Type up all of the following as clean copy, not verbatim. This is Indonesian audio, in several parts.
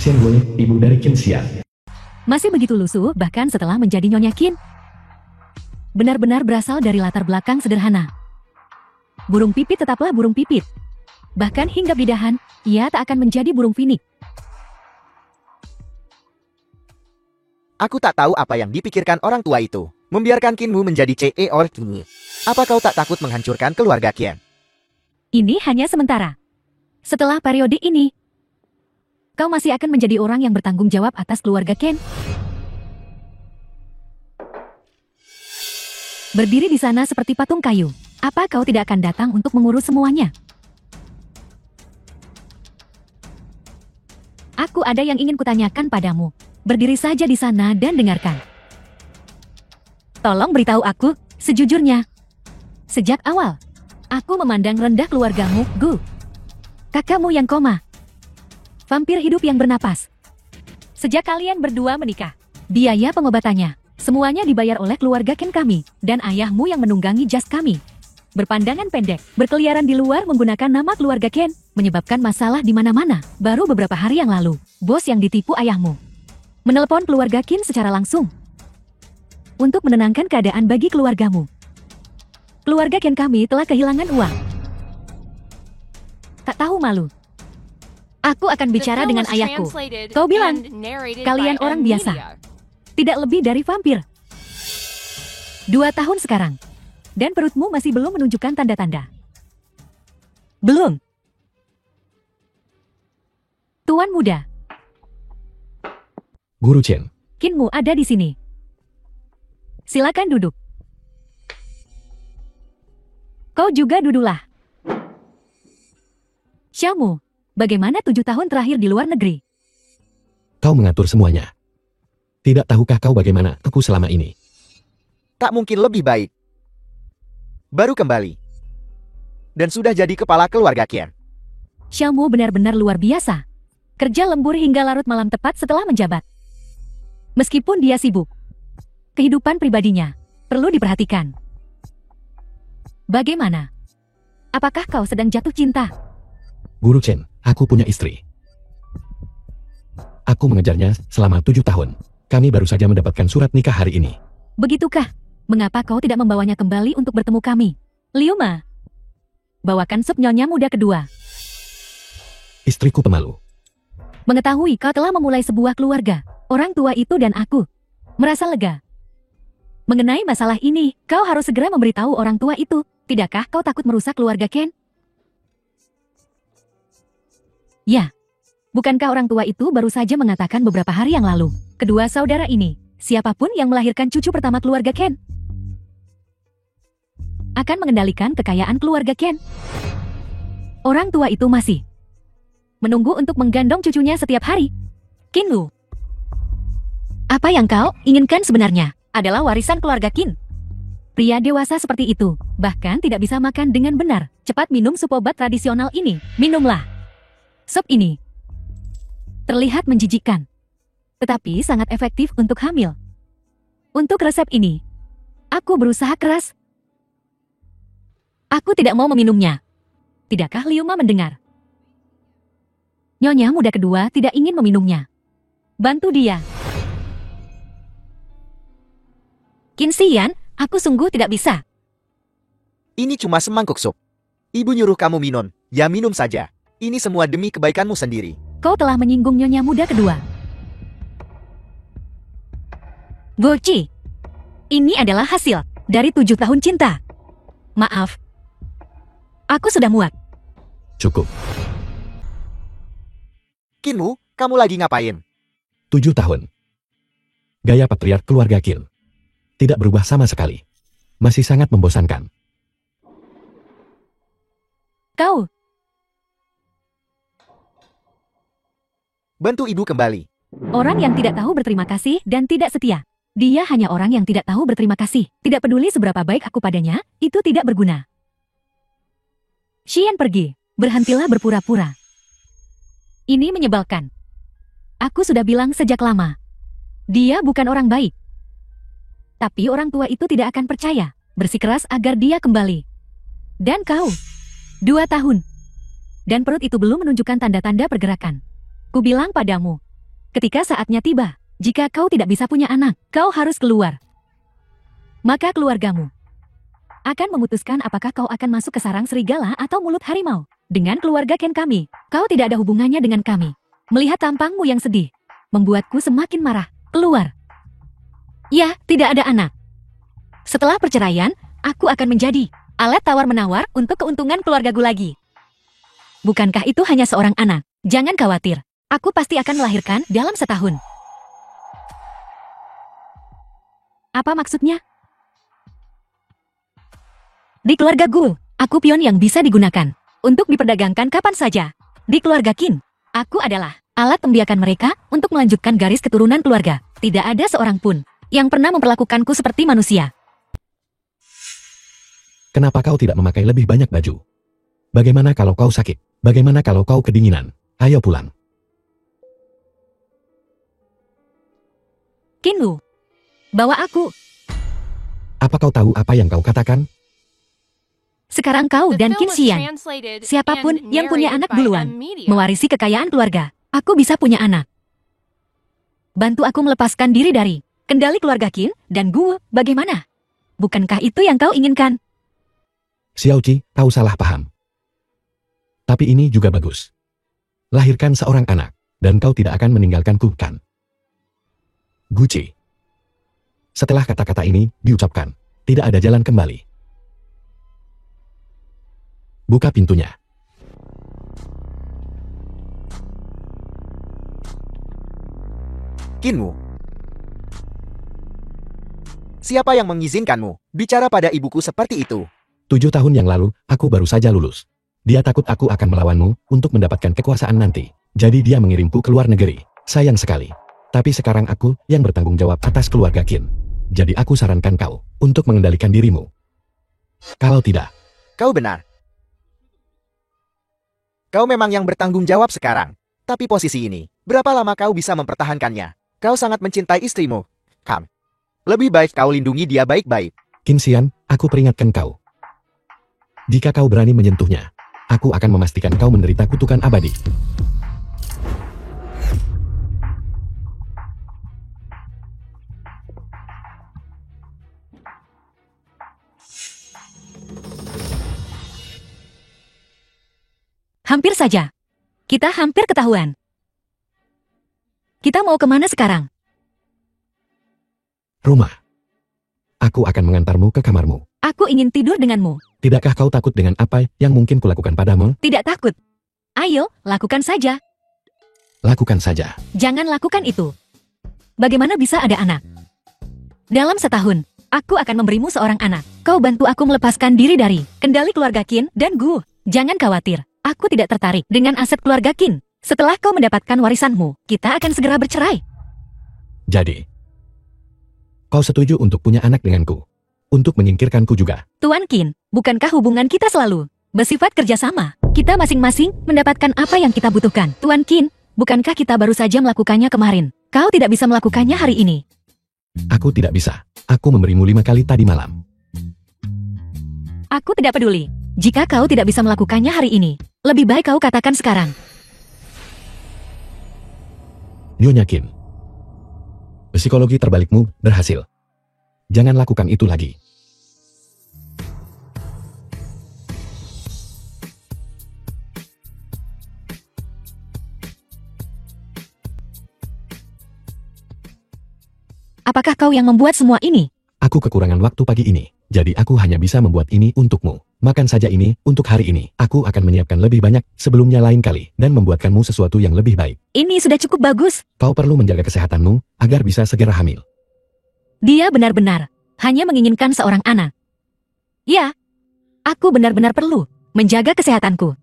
Xian Wei, ibu dari Qin Xian. Masih begitu lusuh bahkan setelah menjadi Nyonya Qin. Benar-benar berasal dari latar belakang sederhana. Burung pipit tetaplah burung pipit. Bahkan hingga bidahan, ia tak akan menjadi burung finik. Aku tak tahu apa yang dipikirkan orang tua itu. Membiarkan Qinmu menjadi CEO. Apa kau tak takut menghancurkan keluarga Qian? Ini hanya sementara. Setelah periode ini, kau masih akan menjadi orang yang bertanggung jawab atas keluarga Qin. Berdiri di sana seperti patung kayu. Apa kau tidak akan datang untuk mengurus semuanya? Aku ada yang ingin kutanyakan padamu. Berdiri saja di sana dan dengarkan. Tolong beritahu aku, sejujurnya. Sejak awal, aku memandang rendah keluargamu, Gu. Kakakmu yang koma. Vampir hidup yang bernapas. Sejak kalian berdua menikah, biaya pengobatannya, semuanya dibayar oleh keluarga Qin kami, dan ayahmu yang menunggangi jas kami. Berpandangan pendek, berkeliaran di luar menggunakan nama keluarga Qin, menyebabkan masalah di mana-mana. Baru beberapa hari yang lalu, bos yang ditipu ayahmu menelepon keluarga Qin secara langsung untuk menenangkan keadaan bagi keluargamu. Keluarga Qin kami telah kehilangan uang. Tak tahu malu. Aku akan bicara dengan ayahku. Kau bilang, kalian orang biasa. Tidak lebih dari vampir. 2 tahun sekarang. Dan perutmu masih belum menunjukkan tanda-tanda. Belum. Tuan muda. Guru Chen. Qinmu ada di sini. Silakan duduk. Kau juga duduklah. Xiaomu, bagaimana 7 tahun terakhir di luar negeri? Kau mengatur semuanya. Tidak tahukah kau bagaimana aku selama ini? Tak mungkin lebih baik. Baru kembali. Dan sudah jadi kepala keluarga Qian. Xiaomu benar-benar luar biasa. Kerja lembur hingga larut malam tepat setelah menjabat. Meskipun dia sibuk, kehidupan pribadinya perlu diperhatikan. Bagaimana? Apakah kau sedang jatuh cinta? Guru Chen, aku punya istri. Aku mengejarnya selama 7 tahun. Kami baru saja mendapatkan surat nikah hari ini. Begitukah? Mengapa kau tidak membawanya kembali untuk bertemu kami? Liu Ma, bawakan sup nyonya muda kedua. Istriku pemalu. Mengetahui kau telah memulai sebuah keluarga, orang tua itu dan aku merasa lega. Mengenai masalah ini, kau harus segera memberitahu orang tua itu. Tidakkah kau takut merusak keluarga Qin? Ya, bukankah orang tua itu baru saja mengatakan beberapa hari yang lalu, kedua saudara ini, siapapun yang melahirkan cucu pertama keluarga Qin akan mengendalikan kekayaan keluarga Qin. Orang tua itu masih menunggu untuk menggandong cucunya setiap hari. Qin Lu, apa yang kau inginkan sebenarnya adalah warisan keluarga Qin. Pria dewasa seperti itu bahkan tidak bisa makan dengan benar. Cepat minum sup obat tradisional ini. Minumlah. Sup ini terlihat menjijikkan, tetapi sangat efektif untuk hamil. Untuk resep ini, aku berusaha keras. Aku tidak mau meminumnya. Tidakkah Liu Ma mendengar? Nyonya muda kedua tidak ingin meminumnya. Bantu dia. Qin Xian, aku sungguh tidak bisa. Ini cuma semangkuk sup. Ibu nyuruh kamu minum, ya minum saja. Ini semua demi kebaikanmu sendiri. Kau telah menyinggung nyonya muda kedua. Goci, ini adalah hasil dari 7 tahun cinta. Maaf, aku sudah muak. Cukup. Qinmu, kamu lagi ngapain? 7 tahun. Gaya patriark keluarga Qin. Tidak berubah sama sekali. Masih sangat membosankan. Kau, bantu ibu kembali. orang yang tidak tahu berterima kasih dan tidak setia. Dia hanya orang yang tidak tahu berterima kasih. Tidak peduli seberapa baik aku padanya, itu tidak berguna. Xian pergi. Berhentilah berpura-pura. Ini menyebalkan. Aku sudah bilang sejak lama. Dia bukan orang baik. Tapi orang tua itu tidak akan percaya. Bersikeras agar dia kembali. Dan kau, 2 tahun. Dan perut itu belum menunjukkan tanda-tanda pergerakan. Ku bilang padamu, Ketika saatnya tiba, jika kau tidak bisa punya anak, kau harus keluar. Maka keluargamu akan memutuskan apakah kau akan masuk ke sarang serigala atau mulut harimau. Dengan keluarga Ken kami, kau tidak ada hubungannya dengan kami. Melihat tampangmu yang sedih, membuatku semakin marah. Keluar. Ya, tidak ada anak. Setelah perceraian, aku akan menjadi alat tawar-menawar untuk keuntungan keluargaku lagi. Bukankah itu hanya seorang anak? Jangan khawatir, aku pasti akan melahirkan dalam setahun. Apa maksudnya? Di keluarga Gu, aku pion yang bisa digunakan untuk diperdagangkan kapan saja. Di keluarga Qin, aku adalah alat membiarkan mereka untuk melanjutkan garis keturunan keluarga. Tidak ada seorang pun yang pernah memperlakukanku seperti manusia. Kenapa kau tidak memakai lebih banyak baju? Bagaimana kalau kau sakit? Bagaimana kalau kau kedinginan? Ayo pulang. Qinwu, bawa aku. Apa kau tahu apa yang kau katakan? Sekarang kau dan Qin Xian, siapapun yang punya anak duluan, mewarisi kekayaan keluarga. Aku bisa punya anak. Bantu aku melepaskan diri dari kendali keluarga Qin dan Gu, bagaimana? Bukankah itu yang kau inginkan? Xiaoqi, kau salah paham. Tapi ini juga bagus. Lahirkan seorang anak, dan kau tidak akan meninggalkanku, kan? Guci. Setelah kata-kata ini diucapkan, tidak ada jalan kembali. Buka pintunya. Qinwu. Siapa yang mengizinkanmu bicara pada ibuku seperti itu? 7 tahun yang lalu, aku baru saja lulus. Dia takut aku akan melawanmu untuk mendapatkan kekuasaan nanti. Jadi dia mengirimku ke luar negeri. Sayang sekali. Tapi sekarang aku yang bertanggung jawab atas keluarga Qin. Jadi aku sarankan kau untuk mengendalikan dirimu. Kalau tidak, Kau benar. Kau memang yang bertanggung jawab sekarang. Tapi posisi ini, berapa lama kau bisa mempertahankannya? Kau sangat mencintai istrimu. Kam. Lebih baik kau lindungi dia baik-baik. Qin Xian, aku peringatkan kau. Jika kau berani menyentuhnya, aku akan memastikan kau menderita kutukan abadi. Hampir saja. Kita hampir ketahuan. Kita mau kemana sekarang? Rumah. Aku akan mengantarmu ke kamarmu. Aku ingin tidur denganmu. Tidakkah kau takut dengan apa yang mungkin kulakukan padamu? Tidak takut. Ayo, lakukan saja. Lakukan saja. Jangan lakukan itu. Bagaimana bisa ada anak? Dalam setahun, aku akan memberimu seorang anak. Kau bantu aku melepaskan diri dari kendali keluarga Qin dan Gu. Jangan khawatir, aku tidak tertarik dengan aset keluarga Qin. Setelah kau mendapatkan warisanmu, kita akan segera bercerai. Jadi, kau setuju untuk punya anak denganku? Untuk menyingkirkanku juga? Tuan Qin, bukankah hubungan kita selalu bersifat kerjasama? Kita masing-masing mendapatkan apa yang kita butuhkan. Tuan Qin, bukankah kita baru saja melakukannya kemarin? Kau tidak bisa melakukannya hari ini. Aku tidak bisa. Aku memberimu 5 kali tadi malam. Aku tidak peduli. Jika kau tidak bisa melakukannya hari ini, lebih baik kau katakan sekarang. Nyonya Qin. Psikologi terbalikmu berhasil. Jangan lakukan itu lagi. Apakah kau yang membuat semua ini? Aku kekurangan waktu pagi ini, jadi aku hanya bisa membuat ini untukmu. Makan saja ini untuk hari ini. Aku akan menyiapkan lebih banyak sebelumnya lain kali dan membuatkanmu sesuatu yang lebih baik. Ini sudah cukup bagus. Kau perlu menjaga kesehatanmu agar bisa segera hamil. Dia benar-benar hanya menginginkan seorang anak. Ya, aku benar-benar perlu menjaga kesehatanku.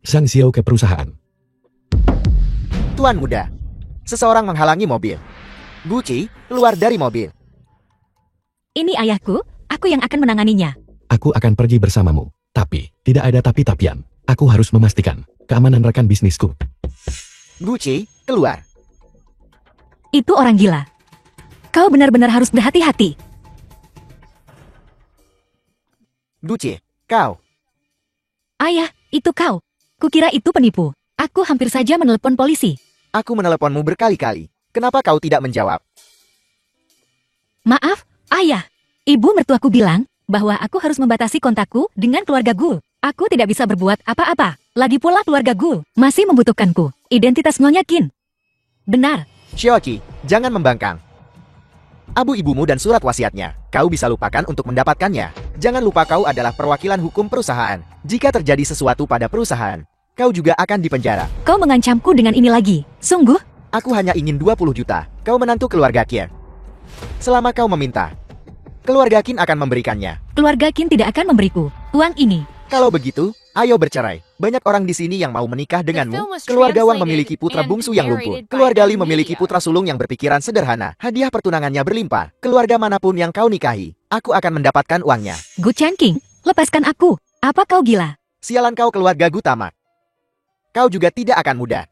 Sang Xiao ke perusahaan. Tuan muda. Seseorang menghalangi mobil. Guci, keluar dari mobil. Ini ayahku, aku yang akan menanganinya. Aku akan pergi bersamamu. Tapi, tidak ada tapi-tapian. Aku harus memastikan keamanan rekan bisnisku. Guci, keluar. Itu orang gila. Kau benar-benar harus berhati-hati. Guci, kau. Ayah, itu kau. Kukira itu penipu. Aku hampir saja menelepon polisi. Aku meneleponmu berkali-kali. Kenapa kau tidak menjawab? Maaf, ayah. Ibu mertuaku bilang bahwa aku harus membatasi kontakku dengan keluarga Gul. Aku tidak bisa berbuat apa-apa. Lagi pula keluarga Gul masih membutuhkanku. Identitas Nyonya Qin. Benar. Xiaoqi, jangan membangkang. Abu ibumu dan surat wasiatnya, kau bisa lupakan untuk mendapatkannya. Jangan lupa kau adalah perwakilan hukum perusahaan. Jika terjadi sesuatu pada perusahaan, kau juga akan dipenjara. Kau mengancamku dengan ini lagi. Sungguh? Aku hanya ingin 20 juta. Kau menantu keluarga Qin. Selama kau meminta, keluarga Qin akan memberikannya. Keluarga Qin tidak akan memberiku uang ini. Kalau begitu, ayo bercerai. Banyak orang di sini yang mau menikah denganmu. Keluarga Wang memiliki putra bungsu yang lumpuh. Keluarga Li memiliki putra sulung yang berpikiran sederhana. Hadiah pertunangannya berlimpah. Keluarga manapun yang kau nikahi, aku akan mendapatkan uangnya. Gu Changqing, lepaskan aku. Apa kau gila? Sialan kau keluarga Gu Tamak. Kau juga tidak akan mudah.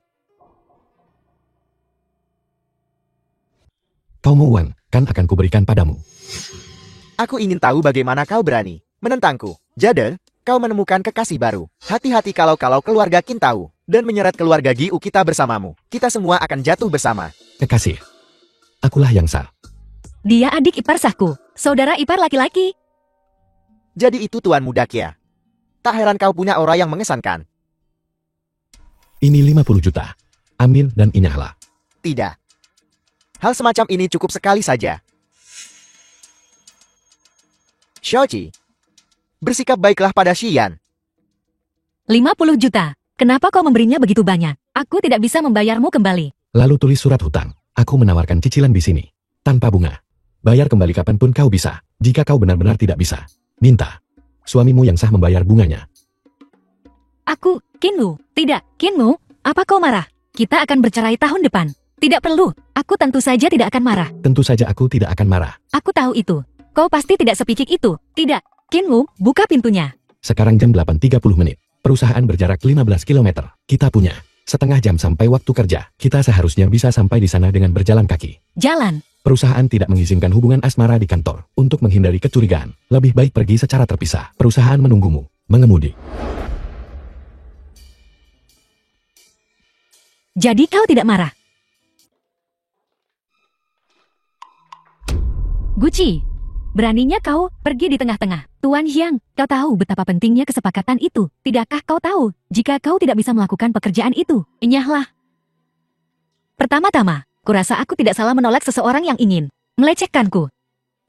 Kau mau uang, kan akan kuberikan padamu. Aku ingin tahu bagaimana kau berani menentangku. Jade, kau menemukan kekasih baru. Hati-hati kalau keluarga Qin tahu dan menyeret keluarga Giu kita bersamamu. Kita semua akan jatuh bersama. Kekasih. Akulah yang sah. Dia adik ipar sahku. Saudara ipar laki-laki. Jadi itu Tuan Muda Kia. Tak heran kau punya aura yang mengesankan. Ini 50 juta. Ambil dan inyahlah. Tidak. Hal semacam ini cukup sekali saja. Xiaoqi, bersikap baiklah pada Xian. 50 juta. Kenapa kau memberinya begitu banyak? Aku tidak bisa membayarmu kembali. Lalu tulis surat hutang. Aku menawarkan cicilan di sini. Tanpa bunga. Bayar kembali kapanpun kau bisa. Jika kau benar-benar tidak bisa, minta suamimu yang sah membayar bunganya. Aku, Qinwu. Tidak, Qinwu. Apa kau marah? Kita akan bercerai tahun depan. Tidak perlu. Aku tentu saja tidak akan marah. Tentu saja aku tidak akan marah. Aku tahu itu. Kau pasti tidak sepikik itu. Tidak. Qinwu, buka pintunya. Sekarang jam 8.30 menit. Perusahaan berjarak 15 km. Kita punya setengah jam sampai waktu kerja. Kita seharusnya bisa sampai di sana dengan berjalan kaki. Jalan. Perusahaan tidak mengizinkan hubungan asmara di kantor. Untuk menghindari kecurigaan, lebih baik pergi secara terpisah. Perusahaan menunggumu. Mengemudi. Jadi kau tidak marah? Guci, beraninya kau pergi di tengah-tengah. Tuan Xiang, kau tahu betapa pentingnya kesepakatan itu. Tidakkah kau tahu, jika kau tidak bisa melakukan pekerjaan itu, enyahlah. Pertama-tama, kurasa aku tidak salah menolak seseorang yang ingin melecehkanku.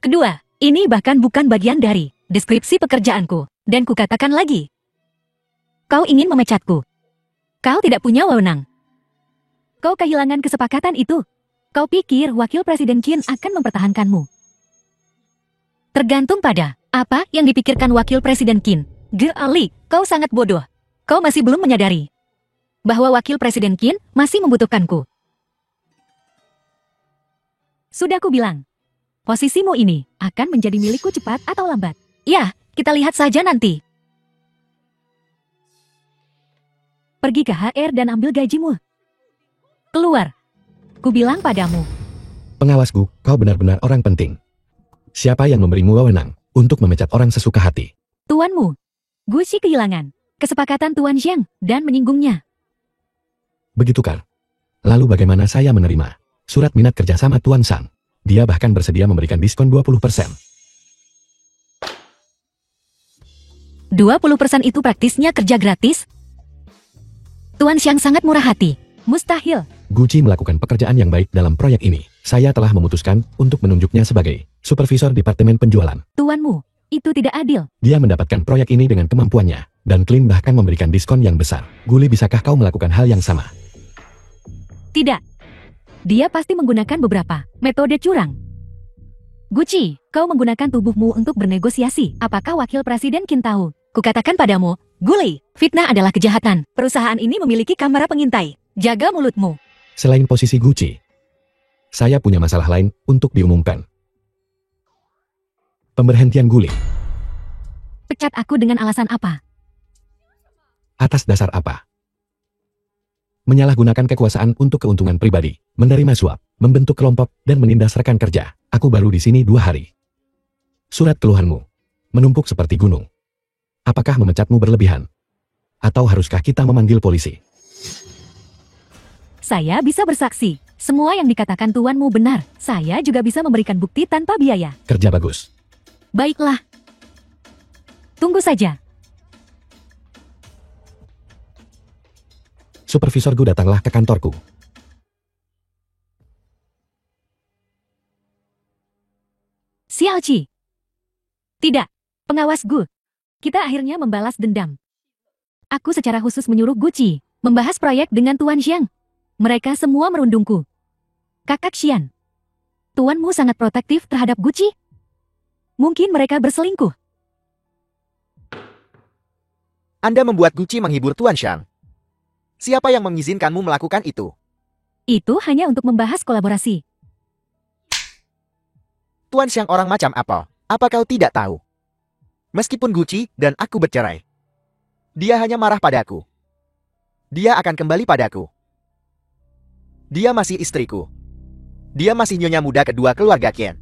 Kedua, ini bahkan bukan bagian dari deskripsi pekerjaanku. Dan kukatakan lagi, kau ingin memecatku. Kau tidak punya wewenang. Kau kehilangan kesepakatan itu. Kau pikir Wakil Presiden Qin akan mempertahankanmu. Tergantung pada apa yang dipikirkan Wakil Presiden Qin. Ge Ali, kau sangat bodoh. Kau masih belum menyadari bahwa Wakil Presiden Qin masih membutuhkanku. Sudah ku bilang, posisimu ini akan menjadi milikku cepat atau lambat. Ya, kita lihat saja nanti. Pergi ke HR dan ambil gajimu. Keluar. Ku bilang padamu. Pengawasku, kau benar-benar orang penting. Siapa yang memberimu wewenang untuk memecat orang sesuka hati? Tuanmu. Guci kehilangan kesepakatan Tuan Xiang dan menyinggungnya. Begitu kan? Lalu bagaimana saya menerima surat minat kerja sama Tuan Sang? Dia bahkan bersedia memberikan diskon 20%. 20% itu praktisnya kerja gratis? Tuan Xiang sangat murah hati. Mustahil. Guci melakukan pekerjaan yang baik dalam proyek ini. Saya telah memutuskan untuk menunjuknya sebagai supervisor departemen penjualan. Tuanmu, itu tidak adil. Dia mendapatkan proyek ini dengan kemampuannya, dan Klin bahkan memberikan diskon yang besar. Guli, bisakah kau melakukan hal yang sama? Tidak. Dia pasti menggunakan beberapa metode curang. Guci, kau menggunakan tubuhmu untuk bernegosiasi. Apakah Wakil Presiden Qin tahu? Kukatakan padamu, Guli, fitnah adalah kejahatan. Perusahaan ini memiliki kamera pengintai. Jaga mulutmu. Selain posisi Guci, saya punya masalah lain untuk diumumkan. Pemberhentian Guli. Pecat aku dengan alasan apa? Atas dasar apa? Menyalahgunakan kekuasaan untuk keuntungan pribadi, menerima suap, membentuk kelompok, dan menindas rekan kerja. Aku baru di sini 2 hari. Surat keluhanmu menumpuk seperti gunung. Apakah memecatmu berlebihan? Atau haruskah kita memanggil polisi? Saya bisa bersaksi. Semua yang dikatakan tuanmu benar. Saya juga bisa memberikan bukti tanpa biaya. Kerja bagus. Baiklah. Tunggu saja. Supervisor Gu datanglah ke kantorku. Xiaoqi. Tidak, pengawas Gu. Kita akhirnya membalas dendam. Aku secara khusus menyuruh Guci membahas proyek dengan Tuan Xiang. Mereka semua merundungku. Kakak Xian, tuanmu sangat protektif terhadap Guci. Mungkin mereka berselingkuh. Anda membuat Guci menghibur Tuan Xiang. Siapa yang mengizinkanmu melakukan itu? Itu hanya untuk membahas kolaborasi. Tuan Xiang orang macam apa? Apa kau tidak tahu? Meskipun Guci dan aku bercerai, dia hanya marah padaku. Dia akan kembali padaku. Dia masih istriku. Dia masih nyonya muda kedua keluarga Qian.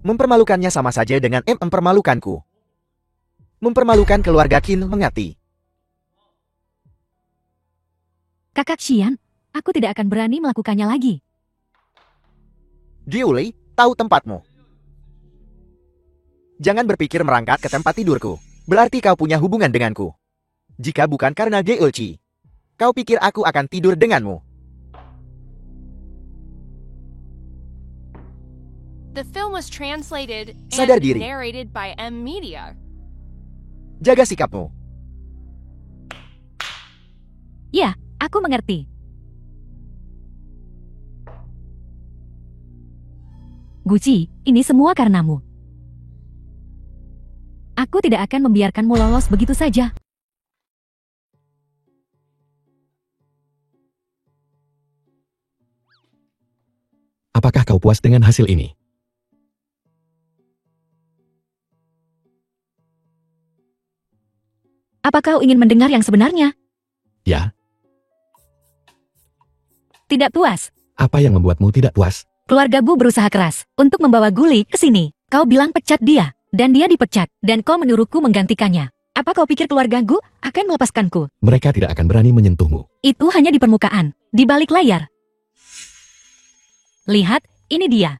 Mempermalukannya sama saja dengan mempermalukanku. Mempermalukan keluarga Qin mengerti. Kakak Xian, aku tidak akan berani melakukannya lagi. Giuli, tahu tempatmu. Jangan berpikir merangkak ke tempat tidurku. Berarti kau punya hubungan denganku. Jika bukan karena Giuli, kau pikir aku akan tidur denganmu? The film was translated Sadar and diri. narrated by M Media. Jaga sikapmu. Ya, aku mengerti. Guci, ini semua karenamu. Aku tidak akan membiarkanmu lolos begitu saja. Apakah kau puas dengan hasil ini? Apa kau ingin mendengar yang sebenarnya? Ya, Tidak puas. apa yang membuatmu tidak puas? Keluarga Gu berusaha keras untuk membawa Guli ke sini. Kau bilang pecat dia, dan dia dipecat, dan kau menyuruhku menggantikannya. Apa kau pikir keluarga Gu akan melepaskanku? Mereka tidak akan berani menyentuhmu. Itu hanya di permukaan, di balik layar. Lihat, ini dia.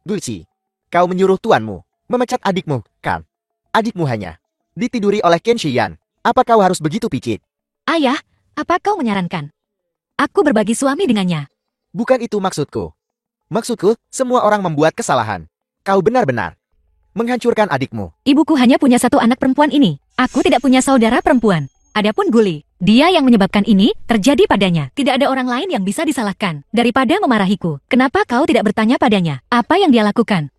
Guci, kau menyuruh tuanmu memecat adikmu, kan? Adikmu hanya ditiduri oleh Ken Xian. Apa kau harus begitu picik? Ayah, apa kau menyarankan? Aku berbagi suami dengannya. Bukan itu maksudku. Maksudku, semua orang membuat kesalahan. Kau benar-benar menghancurkan adikmu. Ibuku hanya punya satu anak perempuan ini. Aku tidak punya saudara perempuan. Adapun Guli, dia yang menyebabkan ini terjadi padanya. Tidak ada orang lain yang bisa disalahkan. Daripada memarahiku, kenapa kau tidak bertanya padanya? Apa yang dia lakukan?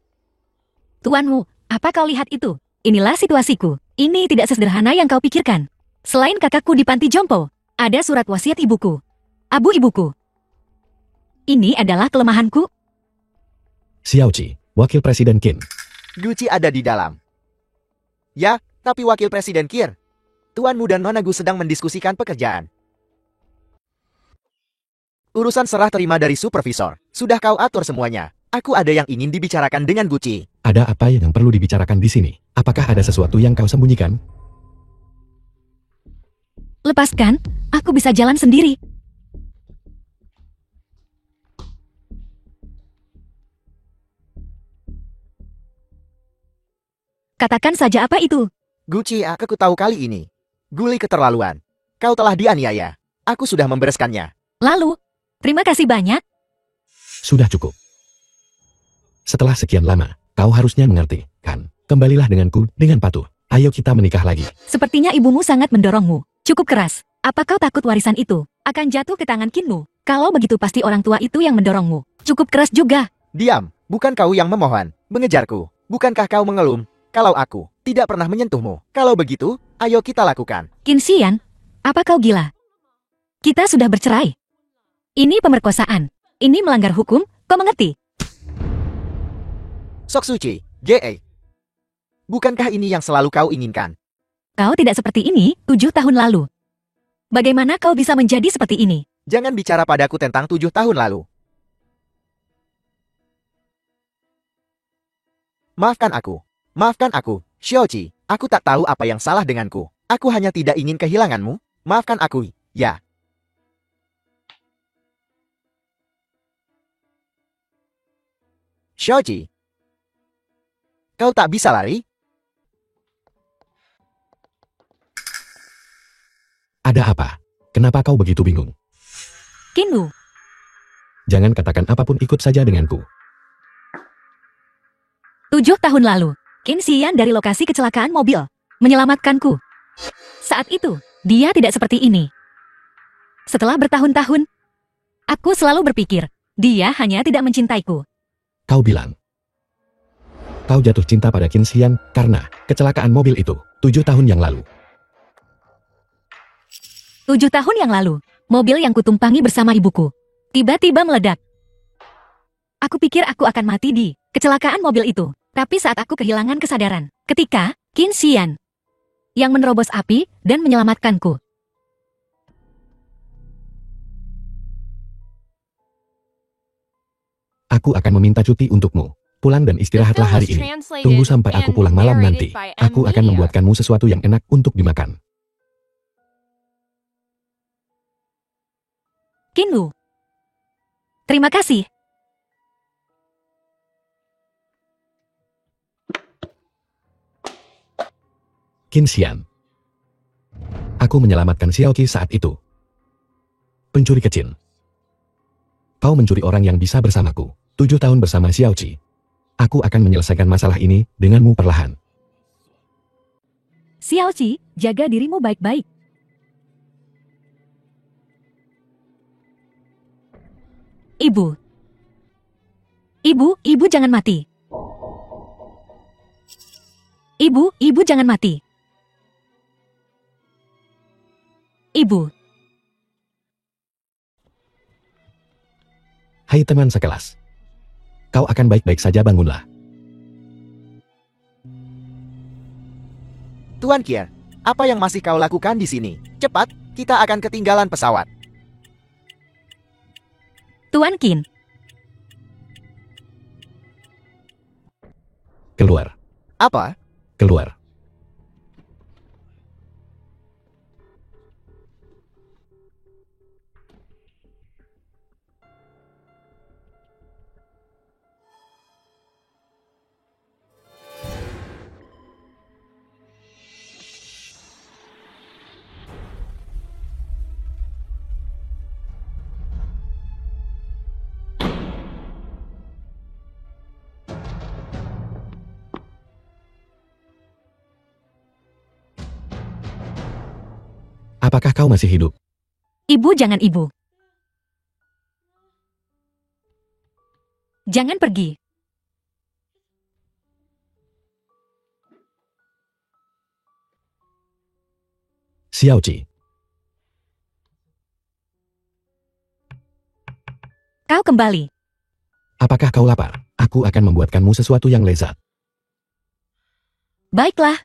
Tuanmu, apa kau lihat itu? Inilah situasiku. Ini tidak sesederhana yang kau pikirkan. Selain kakakku di panti jompo, ada surat wasiat ibuku. Abu ibuku. Ini adalah kelemahanku. Xiaoqi, Wakil Presiden Qin. Guci ada di dalam. Ya, tapi Wakil Presiden Kir. Tuanmu dan Nona Gu sedang mendiskusikan pekerjaan. Urusan serah terima dari supervisor. Sudah kau atur semuanya. Aku ada yang ingin dibicarakan dengan Guci. Ada apa yang perlu dibicarakan di sini? Apakah ada sesuatu yang kau sembunyikan? Lepaskan, aku bisa jalan sendiri. Katakan saja apa itu? Guci, aku tahu kali ini. Guli keterlaluan. Kau telah dianiaya. Aku sudah membereskannya. Lalu, terima kasih banyak. Sudah cukup. Setelah sekian lama, kau harusnya mengerti, kan? Kembalilah denganku dengan patuh. Ayo kita menikah lagi. Sepertinya ibumu sangat mendorongmu. Cukup keras. Apa kau takut warisan itu akan jatuh ke tangan Kinmu? Kalau begitu pasti orang tua itu yang mendorongmu. Cukup keras juga. Diam. Bukan kau yang memohon. Mengejarku. Bukankah kau mengelum? Kalau aku tidak pernah menyentuhmu. Kalau begitu, ayo kita lakukan. Qin Xian, apa kau gila? Kita sudah bercerai. Ini pemerkosaan. Ini melanggar hukum, kau mengerti? Sok Suci, G.A. Bukankah ini yang selalu kau inginkan? Kau tidak seperti ini 7 tahun lalu. Bagaimana kau bisa menjadi seperti ini? Jangan bicara padaku tentang 7 tahun lalu. Maafkan aku. Maafkan aku, Xiaoqi. Aku tak tahu apa yang salah denganku. Aku hanya tidak ingin kehilanganmu. Maafkan aku, ya. Xiaoji, kau tak bisa lari? Ada apa? Kenapa kau begitu bingung? Kinwu, Jangan katakan apapun, ikut saja denganku. 7 tahun lalu, Qin Xian dari lokasi kecelakaan mobil, menyelamatkanku. Saat itu, dia tidak seperti ini. Setelah bertahun-tahun, aku selalu berpikir, dia hanya tidak mencintaiku. Kau bilang. Kau jatuh cinta pada Qin Xian karena kecelakaan mobil itu 7 tahun yang lalu. 7 tahun yang lalu, mobil yang kutumpangi bersama ibuku tiba-tiba meledak. Aku pikir aku akan mati di kecelakaan mobil itu. Tapi saat aku kehilangan kesadaran, ketika Qin Xian yang menerobos api dan menyelamatkanku. Aku akan meminta cuti untukmu. Pulang dan istirahatlah hari ini. Tunggu sampai aku pulang malam nanti. Aku akan membuatkanmu sesuatu yang enak untuk dimakan. Kinwu, terima kasih. Qin Xian. Aku menyelamatkan Xiaoqi saat itu. Pencuri kecil. Kau mencuri orang yang bisa bersamaku. 7 tahun bersama Xiaoqi. Aku akan menyelesaikan masalah ini denganmu perlahan. Xiaoqi, jaga dirimu baik-baik. Ibu. Ibu jangan mati. Ibu jangan mati. Ibu. Hai teman sekelas. Kau akan baik-baik saja, bangunlah. Tuan Kier, apa yang masih kau lakukan di sini? Cepat, kita akan ketinggalan pesawat. Tuan Qin, Keluar. Apa? Keluar. Apakah kau masih hidup? ibu jangan ibu. Jangan pergi. Xiaoqi. Kau kembali. Apakah kau lapar? Aku akan membuatkanmu sesuatu yang lezat. Baiklah.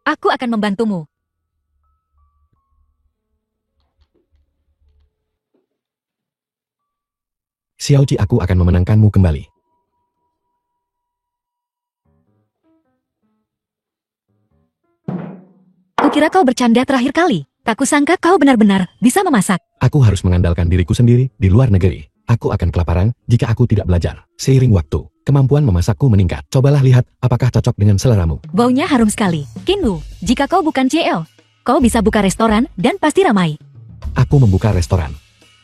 Aku akan membantumu. Xiaoqi, aku akan memenangkanmu kembali. Kukira kau bercanda terakhir kali. Tak kusangka kau benar-benar bisa memasak. Aku harus mengandalkan diriku sendiri di luar negeri. Aku akan kelaparan jika aku tidak belajar. Seiring waktu, kemampuan memasakku meningkat. Cobalah lihat apakah cocok dengan seleramu. Baunya harum sekali. Kinwu, jika kau bukan CL, kau bisa buka restoran dan pasti ramai. Aku membuka restoran.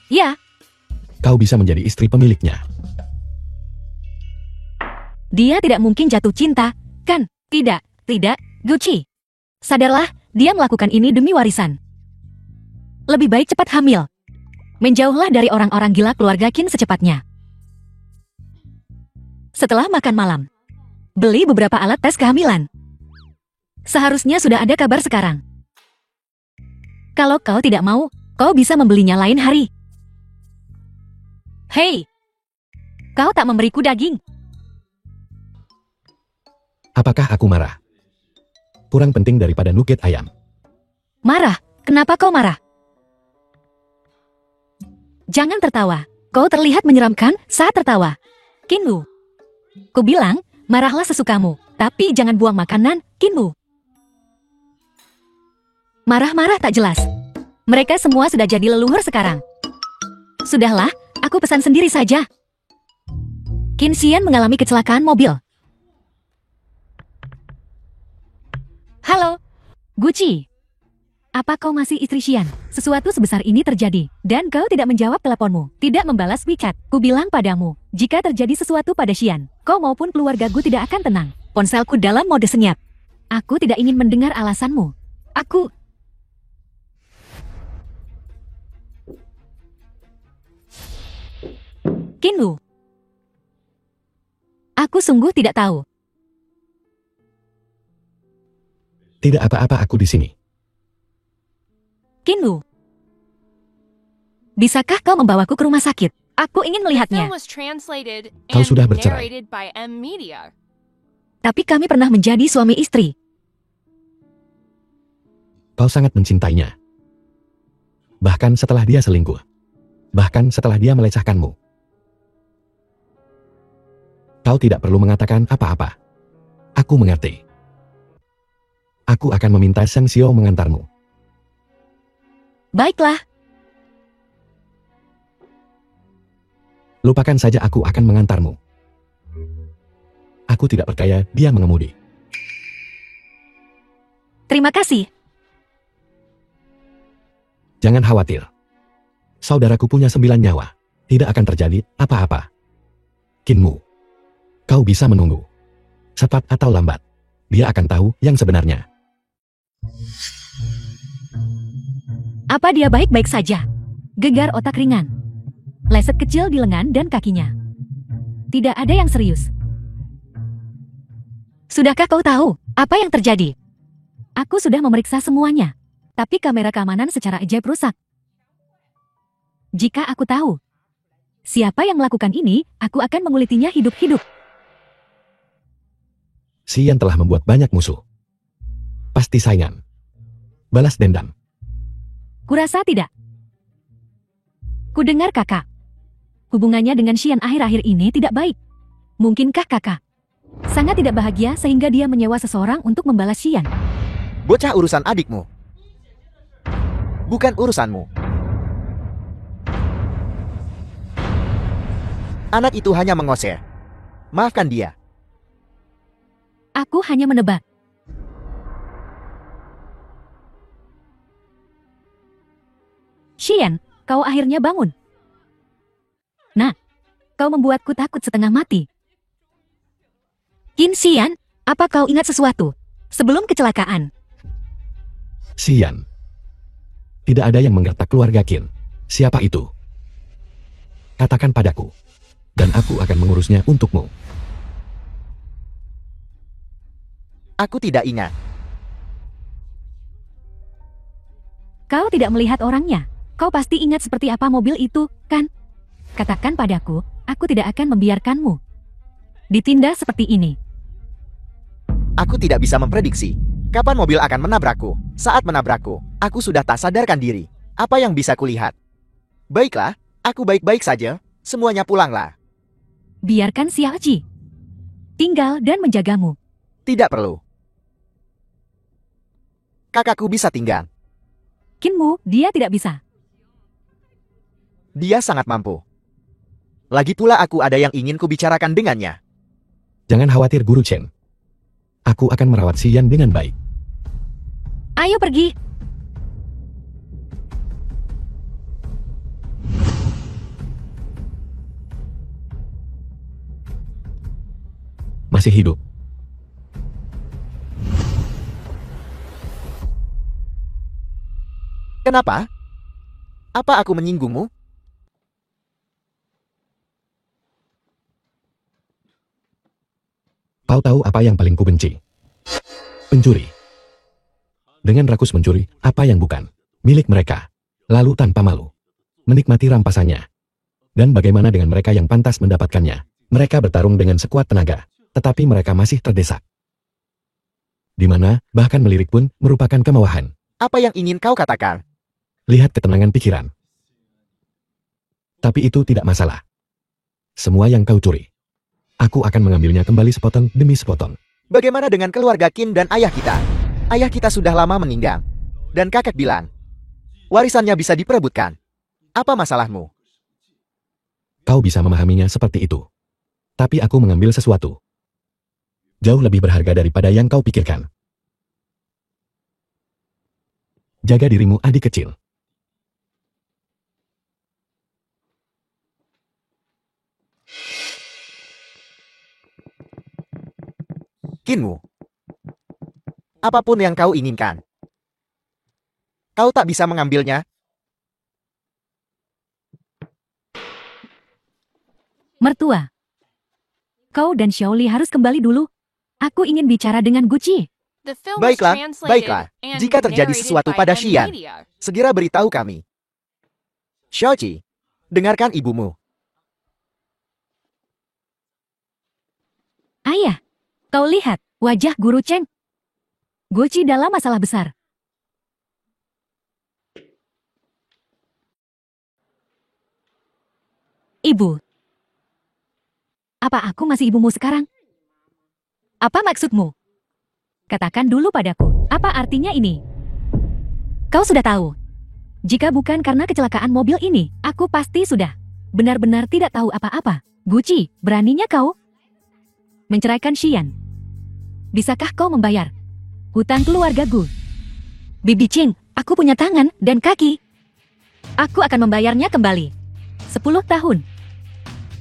Ya, Kau bisa menjadi istri pemiliknya. dia tidak mungkin jatuh cinta, kan? Tidak, Gucci. Sadarlah, dia melakukan ini demi warisan. Lebih baik cepat hamil. Menjauhlah dari orang-orang gila keluarga Qin secepatnya. Setelah makan malam, beli beberapa alat tes kehamilan. Seharusnya sudah ada kabar sekarang. Kalau kau tidak mau, kau bisa membelinya lain hari. Hei, kau tak memberiku daging. Apakah aku marah? Kurang penting daripada nugget ayam. Marah? Kenapa kau marah? Jangan tertawa. Kau terlihat menyeramkan saat tertawa. Kinwu. Ku bilang, marahlah sesukamu, tapi jangan buang makanan, Kinwu. Marah-marah tak jelas. Mereka semua sudah jadi leluhur sekarang. Sudahlah, aku pesan sendiri saja. Qin Xian mengalami kecelakaan mobil. Halo, Gucci. Apa kau masih istri Xian? Sesuatu sebesar ini terjadi, dan kau tidak menjawab teleponmu, tidak membalas WeChat. Ku bilang padamu, jika terjadi sesuatu pada Xian, kau maupun keluargaku tidak akan tenang. Ponselku dalam mode senyap. Aku tidak ingin mendengar alasanmu. Qinlu. Aku sungguh tidak tahu. Tidak apa-apa, aku di sini. Qinlu. Bisakah kau membawaku ke rumah sakit? Aku ingin The melihatnya. film was translated Kau and sudah bercerai. narrated by M Media. Tapi kami pernah menjadi suami istri. Kau sangat mencintainya. Bahkan setelah dia selingkuh. Bahkan setelah dia melecehkanmu. Kau tidak perlu mengatakan apa-apa. Aku mengerti. Aku akan meminta Sang Xiao mengantarmu. Baiklah. Lupakan saja, aku akan mengantarmu. Aku tidak percaya dia mengemudi. Terima kasih. Jangan khawatir. Saudaraku punya 9 nyawa. Tidak akan terjadi apa-apa. Qinmu. Kau bisa menunggu. Cepat atau lambat. Dia akan tahu yang sebenarnya. Apa dia baik-baik saja? Gegar otak ringan. Leset kecil di lengan dan kakinya. Tidak ada yang serius. Sudahkah kau tahu apa yang terjadi? Aku sudah memeriksa semuanya. Tapi kamera keamanan secara ajaib rusak. Jika aku tahu siapa yang melakukan ini, aku akan mengulitinya hidup-hidup. Xian telah membuat banyak musuh. Pasti saingan. Balas dendam. Kurasa tidak. Kudengar kakak. Hubungannya dengan Xian akhir-akhir ini tidak baik. Mungkinkah kakak sangat tidak bahagia sehingga dia menyewa seseorang untuk membalas Xian? Bocah urusan adikmu. Bukan urusanmu. Anak itu hanya mengoseh. Maafkan dia. Aku hanya menebak. Xian, kau akhirnya bangun. Nah, kau membuatku takut setengah mati. Qin Xian, apa kau ingat sesuatu sebelum kecelakaan? Xian. Tidak ada yang menggertak keluarga Qin. Siapa itu? Katakan padaku. Dan aku akan mengurusnya untukmu. Aku tidak ingat. Kau tidak melihat orangnya. Kau pasti ingat seperti apa mobil itu, kan? Katakan padaku, aku tidak akan membiarkanmu ditindas seperti ini. Aku tidak bisa memprediksi kapan mobil akan menabrakku. Saat menabrakku, aku sudah tak sadarkan diri. Apa yang bisa kulihat? Baiklah, aku baik-baik saja. Semuanya pulanglah. Biarkan Xiaoqi tinggal dan menjagamu. Tidak perlu. Kakakku bisa tinggal. Qinmu, dia tidak bisa. Dia sangat mampu. Lagi pula aku ada yang ingin kubicarakan dengannya. Jangan khawatir, Guru Chen. Aku akan merawat Xian dengan baik. Ayo pergi. Masih hidup. Kenapa? Apa aku menyinggungmu? Kau tahu apa yang paling kubenci? Pencuri. Dengan rakus mencuri apa yang bukan milik mereka. Lalu tanpa malu menikmati rampasannya. Dan bagaimana dengan mereka yang pantas mendapatkannya? Mereka bertarung dengan sekuat tenaga, tetapi mereka masih terdesak. Di mana, bahkan melirik pun merupakan kemewahan. Apa yang ingin kau katakan? Lihat ketenangan pikiran. Tapi itu tidak masalah. Semua yang kau curi, aku akan mengambilnya kembali sepotong demi sepotong. Bagaimana dengan keluarga Qin dan ayah kita? Ayah kita sudah lama meninggal. Dan kakek bilang, warisannya bisa diperebutkan. Apa masalahmu? Kau bisa memahaminya seperti itu. Tapi aku mengambil sesuatu. Jauh lebih berharga daripada yang kau pikirkan. Jaga dirimu, adik kecil. Kinmu. Apapun yang kau inginkan. Kau tak bisa mengambilnya. Mertua. Kau dan Xiaoli harus kembali dulu. Aku ingin bicara dengan Gucci. The film Baiklah, was translated baiklah. and Jika terjadi narrated sesuatu by pada M Xian, Media. segera beritahu kami. Xiaoqi, dengarkan ibumu. Ayah, kau lihat wajah Guru Cheng. Gucci dalam masalah besar. Ibu. Apa aku masih ibumu sekarang? Apa maksudmu? Katakan dulu padaku, apa artinya ini? Kau sudah tahu. Jika bukan karena kecelakaan mobil ini, aku pasti sudah benar-benar tidak tahu apa-apa. Gucci, beraninya kau menceraikan Xian. Bisakah kau membayar hutang keluarga Gu? Bibi Ching, aku punya tangan dan kaki. Aku akan membayarnya kembali. 10 tahun.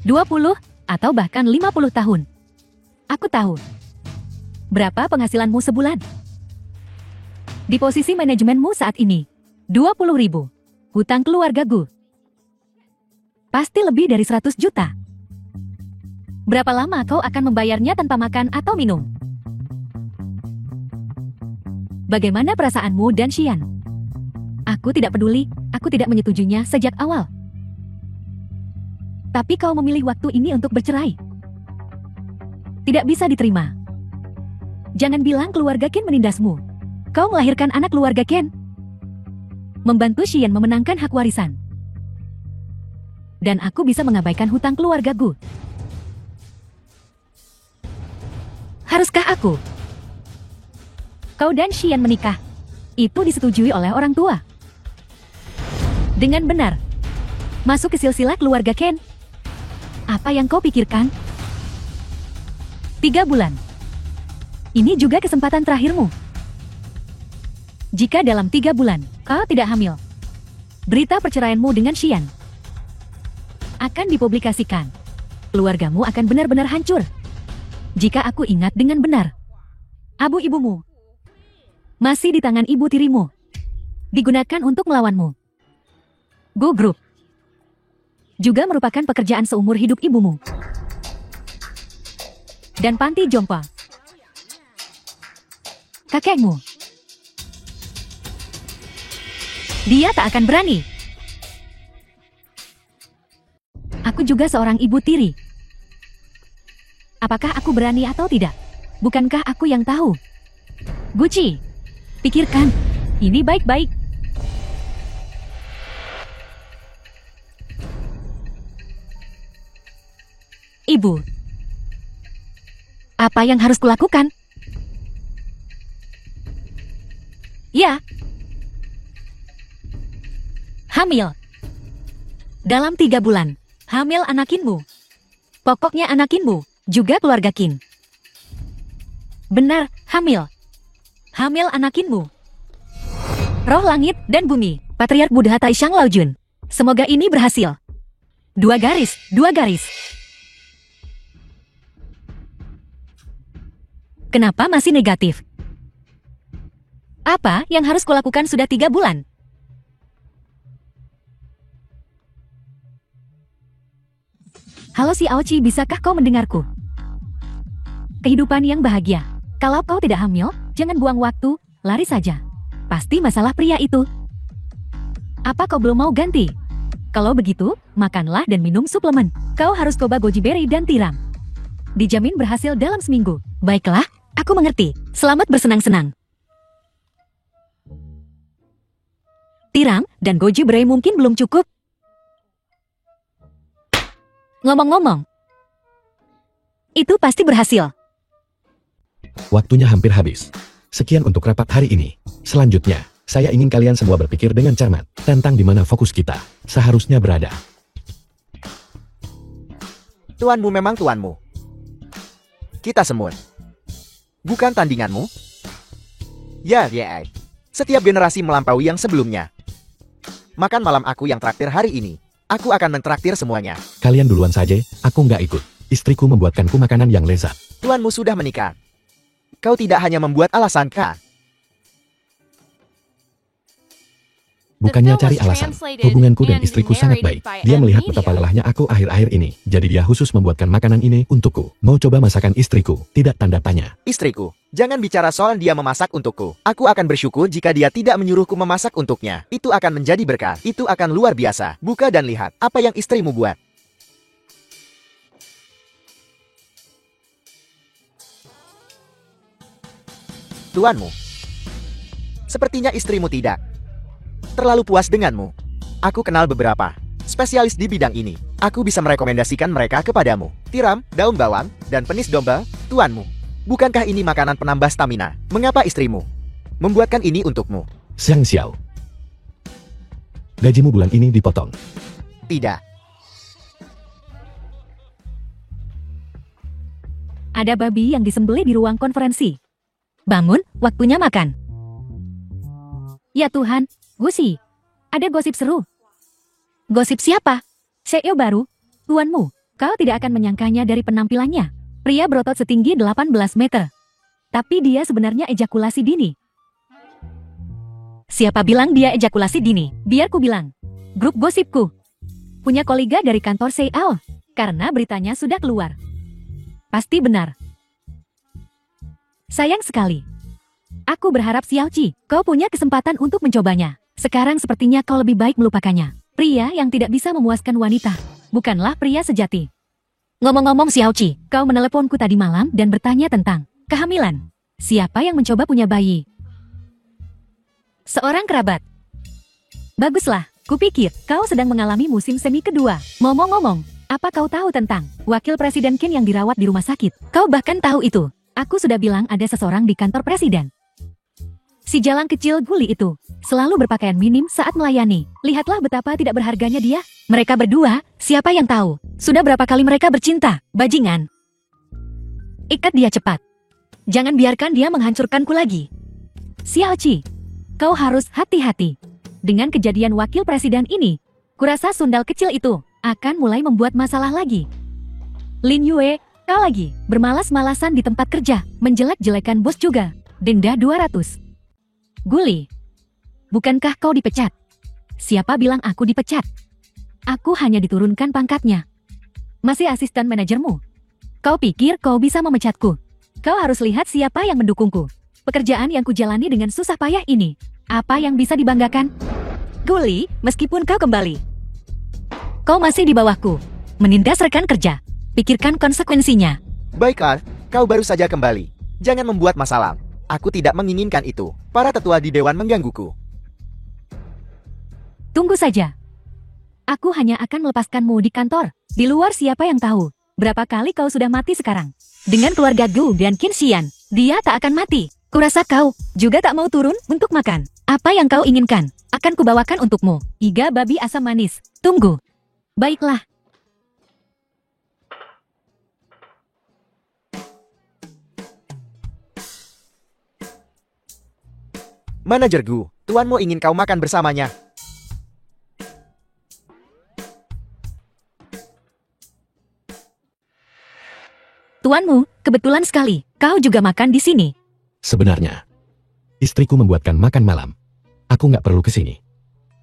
20 atau bahkan 50 tahun. Aku tahu. Berapa penghasilanmu sebulan? Di posisi manajemenmu saat ini, 20.000. Hutang keluarga Gu. Pasti lebih dari 100 juta. Berapa lama kau akan membayarnya tanpa makan atau minum? Bagaimana perasaanmu dan Xian? Aku tidak peduli, aku tidak menyetujuinya sejak awal. Tapi kau memilih waktu ini untuk bercerai. Tidak bisa diterima. Jangan bilang keluarga Ken menindasmu. Kau melahirkan anak keluarga Ken. Membantu Xian memenangkan hak warisan. Dan aku bisa mengabaikan hutang keluarga Gu. Haruskah aku? Kau dan Xian menikah. Itu disetujui oleh orang tua. Dengan benar. Masuk ke silsilah keluarga Ken. Apa yang kau pikirkan? 3 bulan. Ini juga kesempatan terakhirmu. Jika dalam 3 bulan kau tidak hamil, berita perceraianmu dengan Xian akan dipublikasikan. Keluargamu akan benar-benar hancur. Jika aku ingat dengan benar, abu ibumu masih di tangan ibu tirimu, digunakan untuk melawanmu. Go Group juga merupakan pekerjaan seumur hidup ibumu. Dan panti jompo kakekmu. Dia tak akan berani. Aku juga seorang ibu tiri. Apakah aku berani atau tidak? Bukankah aku yang tahu? Gucci, pikirkan. Ini baik-baik. Ibu, apa yang harus kulakukan? Ya. Hamil. Dalam 3 bulan. Hamil anakinmu. Pokoknya anakinmu, juga keluarga Qin. Benar, hamil. Hamil anakinmu. Roh langit dan bumi, Patriark Buddha Taishang Laojun. Semoga ini berhasil. 2 garis, 2 garis. Kenapa masih negatif? Apa yang harus kulakukan sudah 3 bulan? Halo si Aochi, bisakah kau mendengarku? Kehidupan yang bahagia. Kalau kau tidak hamil, jangan buang waktu, lari saja. Pasti masalah pria itu. Apa kau belum mau ganti? Kalau begitu, makanlah dan minum suplemen. Kau harus coba goji berry dan tiram. Dijamin berhasil dalam seminggu. Baiklah, aku mengerti. Selamat bersenang-senang. Tiram dan goji berry mungkin belum cukup. Ngomong-ngomong, itu pasti berhasil. Waktunya hampir habis. Sekian untuk rapat hari ini. Selanjutnya, Saya ingin kalian semua berpikir dengan cermat tentang di mana fokus kita seharusnya berada. Tuanmu memang tuanmu. Kita semut. Bukan tandinganmu. Ya. Setiap generasi melampaui yang sebelumnya. Makan malam aku yang traktir hari ini. Aku akan mentraktir semuanya. Kalian duluan saja, aku nggak ikut. Istriku membuatkanku makanan yang lezat. Tuanmu sudah menikah. Kau tidak hanya membuat alasan kah? Bukannya cari alasan. Hubunganku dan istriku sangat baik. Dia melihat betapa lelahnya aku akhir-akhir ini. Jadi dia khusus membuatkan makanan ini untukku. Mau coba masakan istriku? Tidak tanda tanya. Istriku, jangan bicara soal dia memasak untukku. Aku akan bersyukur jika dia tidak menyuruhku memasak untuknya. Itu akan menjadi berkah. Itu akan luar biasa. Buka dan lihat apa yang istrimu buat. Tuanmu. Sepertinya istrimu tidak terlalu puas denganmu. Aku kenal beberapa spesialis di bidang ini. Aku bisa merekomendasikan mereka kepadamu. Tiram, daun bawang, dan penis domba, tuanmu. Bukankah ini makanan penambah stamina? Mengapa istrimu membuatkan ini untukmu? Xiang Xiao. Gajimu bulan ini dipotong. Tidak. Ada babi yang disembelih di ruang konferensi. Bangun, waktunya makan. Ya Tuhan, Gusi, ada gosip seru. Gosip siapa? CEO baru, tuanmu. Kau tidak akan menyangkanya dari penampilannya. Pria berotot setinggi 18 meter. Tapi dia sebenarnya ejakulasi dini. Siapa bilang dia ejakulasi dini? Biar ku bilang. Grup gosipku. Punya kolega dari kantor CEO. Karena beritanya sudah keluar. Pasti benar. Sayang sekali. Aku berharap Xiaoqi, kau punya kesempatan untuk mencobanya. Sekarang sepertinya kau lebih baik melupakannya. Pria yang tidak bisa memuaskan wanita, bukanlah pria sejati. Ngomong-ngomong Xiaoqi, kau meneleponku tadi malam dan bertanya tentang kehamilan. Siapa yang mencoba punya bayi? Seorang kerabat. Baguslah, kupikir kau sedang mengalami musim semi kedua. Ngomong-ngomong, apa kau tahu tentang wakil presiden Qin yang dirawat di rumah sakit? Kau bahkan tahu itu. Aku sudah bilang ada seseorang di kantor presiden. Si jalang kecil Guli itu selalu berpakaian minim saat melayani. Lihatlah betapa tidak berharganya dia. Mereka berdua, siapa yang tahu? Sudah berapa kali mereka bercinta, bajingan. Ikat dia cepat. Jangan biarkan dia menghancurkanku lagi. Xiaoqi, kau harus hati-hati. Dengan kejadian wakil presiden ini, kurasa sundal kecil itu akan mulai membuat masalah lagi. Lin Yue, kau lagi bermalas-malasan di tempat kerja, menjelek-jelekan bos juga. Denda 200. Guli, bukankah kau dipecat? Siapa bilang aku dipecat? Aku hanya diturunkan pangkatnya. Masih asisten manajermu. Kau pikir kau bisa memecatku? Kau harus lihat siapa yang mendukungku. Pekerjaan yang kujalani dengan susah payah ini. Apa yang bisa dibanggakan? Guli, meskipun kau kembali, kau masih di bawahku. Menindas rekan kerja. Pikirkan konsekuensinya. Baiklah, kau baru saja kembali. Jangan membuat masalah. Aku tidak menginginkan itu. Para tetua di dewan menggangguku. Tunggu saja. Aku hanya akan melepaskanmu di kantor. Di luar siapa yang tahu berapa kali kau sudah mati sekarang. Dengan keluarga Gu dan Qin Xian, dia tak akan mati. Kurasa kau juga tak mau turun untuk makan. Apa yang kau inginkan akan kubawakan untukmu. Iga babi asam manis. Tunggu. Baiklah. Manajer Gu, tuanmu ingin kau makan bersamanya. Tuanmu, kebetulan sekali. Kau juga makan di sini. Sebenarnya, istriku membuatkan makan malam. Aku nggak perlu ke sini.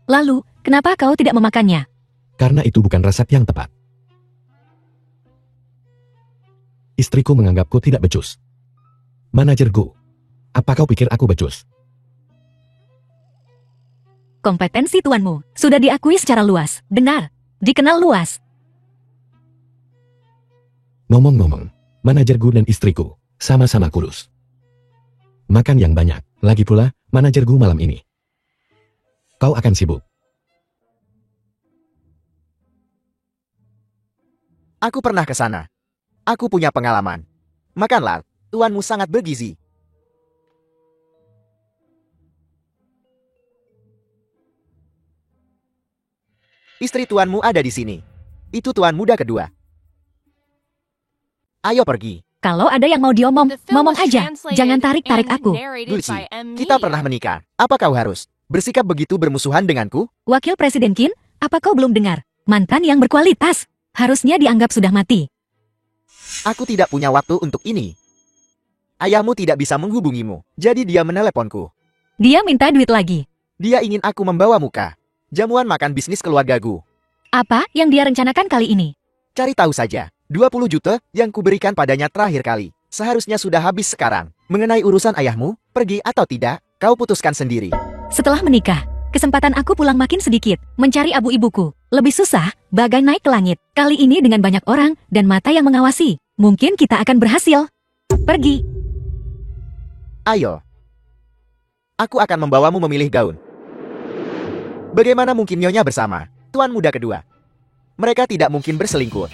Lalu, kenapa kau tidak memakannya? Karena itu bukan resep yang tepat. Istriku menganggapku tidak becus. Manajer Gu, apa kau pikir aku becus? Kompetensi tuanmu sudah diakui secara luas. Benar, dikenal luas. Ngomong-ngomong, manajer Gu dan istriku sama-sama kurus. Makan yang banyak. Lagi pula, manajer Gu malam ini. Kau akan sibuk. Aku pernah ke sana. Aku punya pengalaman. Makanlah, tuanmu sangat bergizi. Istri tuanmu ada di sini. Itu tuan muda kedua. Ayo pergi. Kalau ada yang mau diomong, The film ngomong was aja. translated Jangan tarik-tarik and aku. narrated Gucci, by M. kita Media. pernah menikah. Apa kau harus bersikap begitu bermusuhan denganku? Wakil Presiden Qin, apa kau belum dengar? Mantan yang berkualitas. Harusnya dianggap sudah mati. Aku tidak punya waktu untuk ini. Ayahmu tidak bisa menghubungimu, jadi dia meneleponku. Dia minta duit lagi. Dia ingin aku membawa muka. Jamuan makan bisnis keluargaku. Apa yang dia rencanakan kali ini? Cari tahu saja. 20 juta yang kuberikan padanya terakhir kali. Seharusnya sudah habis sekarang. Mengenai urusan ayahmu, pergi atau tidak, kau putuskan sendiri. Setelah menikah, kesempatan aku pulang makin sedikit. Mencari abu ibuku. Lebih susah, bagai naik ke langit. Kali ini dengan banyak orang dan mata yang mengawasi. Mungkin kita akan berhasil. Pergi. Ayo. Aku akan membawamu memilih gaun. Bagaimana mungkin nyonya bersama tuan muda kedua? Mereka tidak mungkin berselingkuh.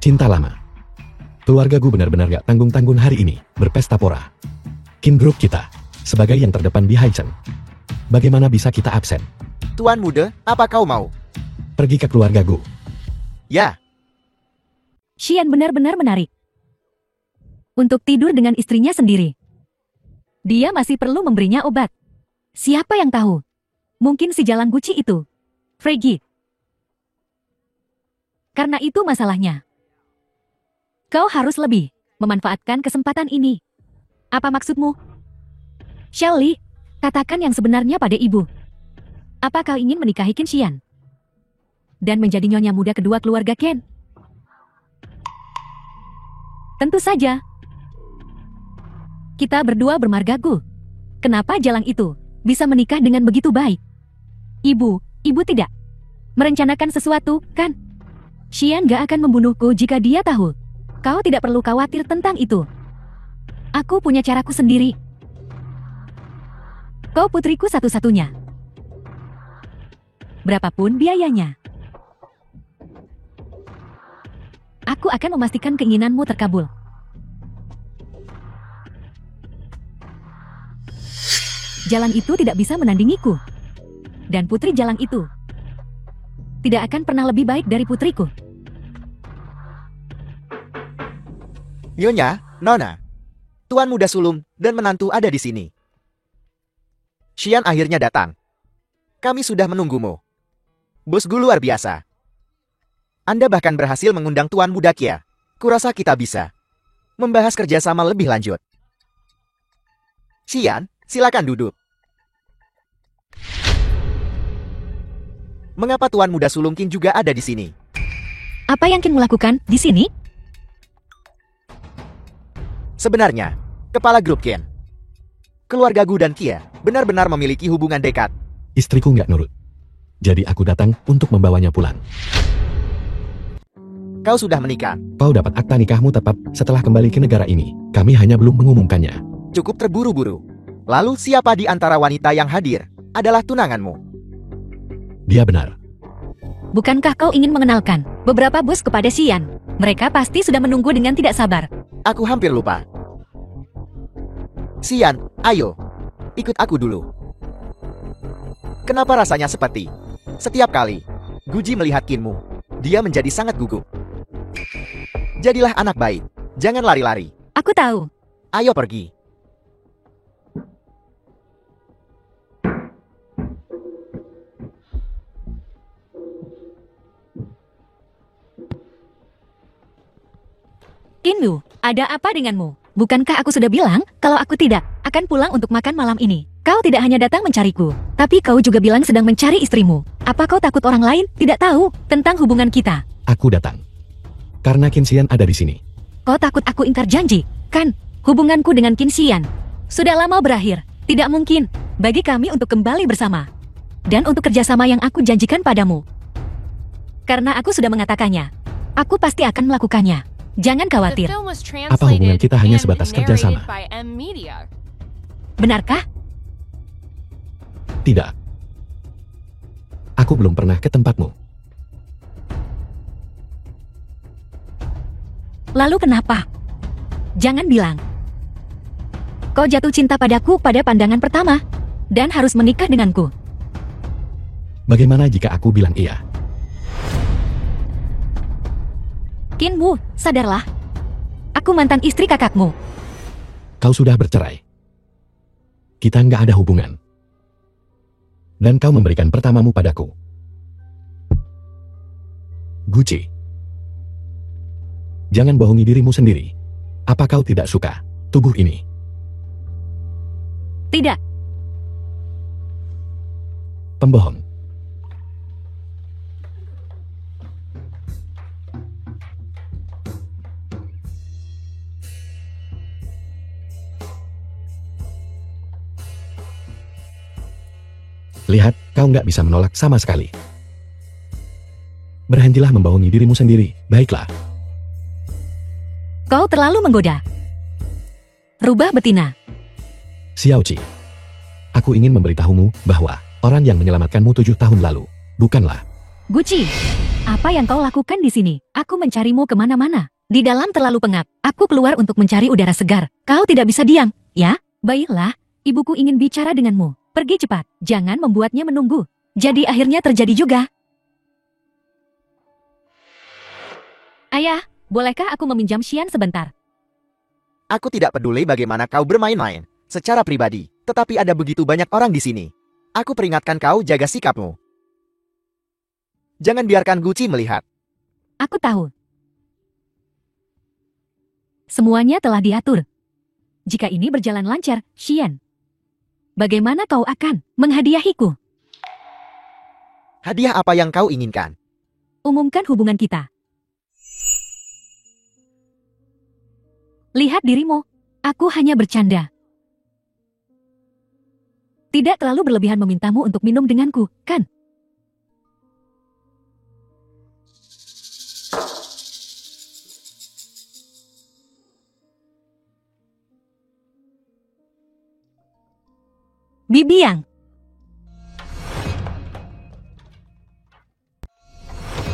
Cinta lama. Keluargaku benar-benar gak tanggung-tanggung hari ini, berpesta pora. Kin Group kita, sebagai yang terdepan di Haichen. Bagaimana bisa kita absen? Tuan muda, apa kau mau? Pergi ke keluargaku. Ya, Xian benar-benar menarik. Untuk tidur dengan istrinya sendiri. Dia masih perlu memberinya obat. Siapa yang tahu? Mungkin si Jalang Guci itu. Fregi. Karena itu masalahnya. Kau harus lebih memanfaatkan kesempatan ini. Apa maksudmu? Shelly, katakan yang sebenarnya pada ibu. Apa kau ingin menikahi Qin Xian? Dan menjadi nyonya muda kedua keluarga Ken? Tentu saja. Kita berdua bermarga Gu. Kenapa Jalang itu bisa menikah dengan begitu baik? Ibu tidak merencanakan sesuatu, kan? Xian gak akan membunuhku jika dia tahu. Kau tidak perlu khawatir tentang itu. Aku punya caraku sendiri. Kau putriku satu-satunya. Berapapun biayanya. Aku akan memastikan keinginanmu terkabul. Jalang itu tidak bisa menandingiku. Dan putri Jalang itu tidak akan pernah lebih baik dari putriku. nyonya, nona. Tuan muda sulung dan menantu ada di sini. Xian akhirnya datang. Kami sudah menunggumu. Bosku luar biasa. Anda bahkan berhasil mengundang Tuan muda Kia. Kurasa kita bisa membahas kerjasama lebih lanjut. Xian, silakan duduk. Mengapa Tuan muda sulung Qin juga ada di sini? Apa yang Qin melakukan di sini? Sebenarnya, kepala grup Qin, keluarga Gu dan Kia benar-benar memiliki hubungan dekat. Istriku nggak nurut. Jadi aku datang untuk membawanya pulang. Kau sudah menikah. Kau dapat akta nikahmu tepat setelah kembali ke negara ini. Kami hanya belum mengumumkannya. Cukup terburu-buru. Lalu siapa di antara wanita yang hadir adalah tunanganmu? Dia benar. Bukankah kau ingin mengenalkan beberapa bos kepada Xian? Mereka pasti sudah menunggu dengan tidak sabar. Aku hampir lupa. Xian, ayo. Ikut aku dulu. Kenapa rasanya seperti setiap kali Guji melihat Qinmu, dia menjadi sangat gugup. Jadilah anak baik. Jangan lari-lari. Aku tahu. Ayo pergi. Qinlu, ada apa denganmu? Bukankah aku sudah bilang kalau aku tidak akan pulang untuk makan malam ini? Kau tidak hanya datang mencariku, tapi kau juga bilang sedang mencari istrimu. Apa kau takut orang lain tidak tahu tentang hubungan kita? Aku datang. Karena Qin Xian ada di sini. Kau takut aku ingkar janji, kan? Hubunganku dengan Qin Xian sudah lama berakhir. Tidak mungkin bagi kami untuk kembali bersama. Dan untuk kerjasama yang aku janjikan padamu. Karena aku sudah mengatakannya. Aku pasti akan melakukannya. Jangan khawatir. Apa hubungan kita hanya sebatas kerjasama? Benarkah? Tidak. Aku belum pernah ke tempatmu. Lalu kenapa? Jangan bilang. Kau jatuh cinta padaku pada pandangan pertama, dan harus menikah denganku. Bagaimana jika aku bilang iya? Kinwu, sadarlah. Aku mantan istri kakakmu. Kau sudah bercerai. Kita nggak ada hubungan. Dan kau memberikan pertamamu padaku. Guci. Jangan bohongi dirimu sendiri. Apa kau tidak suka tubuh ini? Tidak. Pembohong. Lihat, kau nggak bisa menolak sama sekali. Berhentilah membohongi dirimu sendiri, baiklah. Kau terlalu menggoda. Rubah betina. Xiaoqi. Aku ingin memberitahumu bahwa orang yang menyelamatkanmu 7 tahun lalu, bukanlah. Guci, apa yang kau lakukan di sini? Aku mencarimu kemana-mana. Di dalam terlalu pengap. Aku keluar untuk mencari udara segar. Kau tidak bisa diam, ya? Baiklah, ibuku ingin bicara denganmu. Pergi cepat, jangan membuatnya menunggu. Jadi akhirnya terjadi juga. Ayah, bolehkah aku meminjam Xian sebentar? Aku tidak peduli bagaimana kau bermain-main secara pribadi, tetapi ada begitu banyak orang di sini. Aku peringatkan kau jaga sikapmu. Jangan biarkan Guci melihat. Aku tahu. Semuanya telah diatur. Jika ini berjalan lancar, Xian, bagaimana kau akan menghadiahiku? Hadiah apa yang kau inginkan? Umumkan hubungan kita. Lihat dirimu, aku hanya bercanda. Tidak terlalu berlebihan memintamu untuk minum denganku, kan? Bibiang.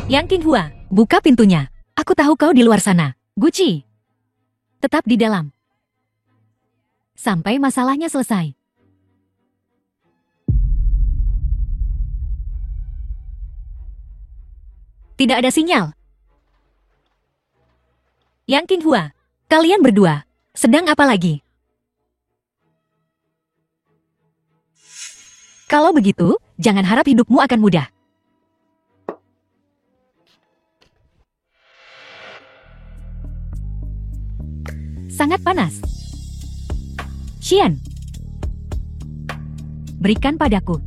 Yang Qinghua, buka pintunya. Aku tahu kau di luar sana. Guci, tetap di dalam. Sampai masalahnya selesai. Tidak ada sinyal. Yang Qinghua, kalian berdua, sedang apa lagi? Kalau begitu, jangan harap hidupmu akan mudah. Sangat panas. Xian, berikan padaku.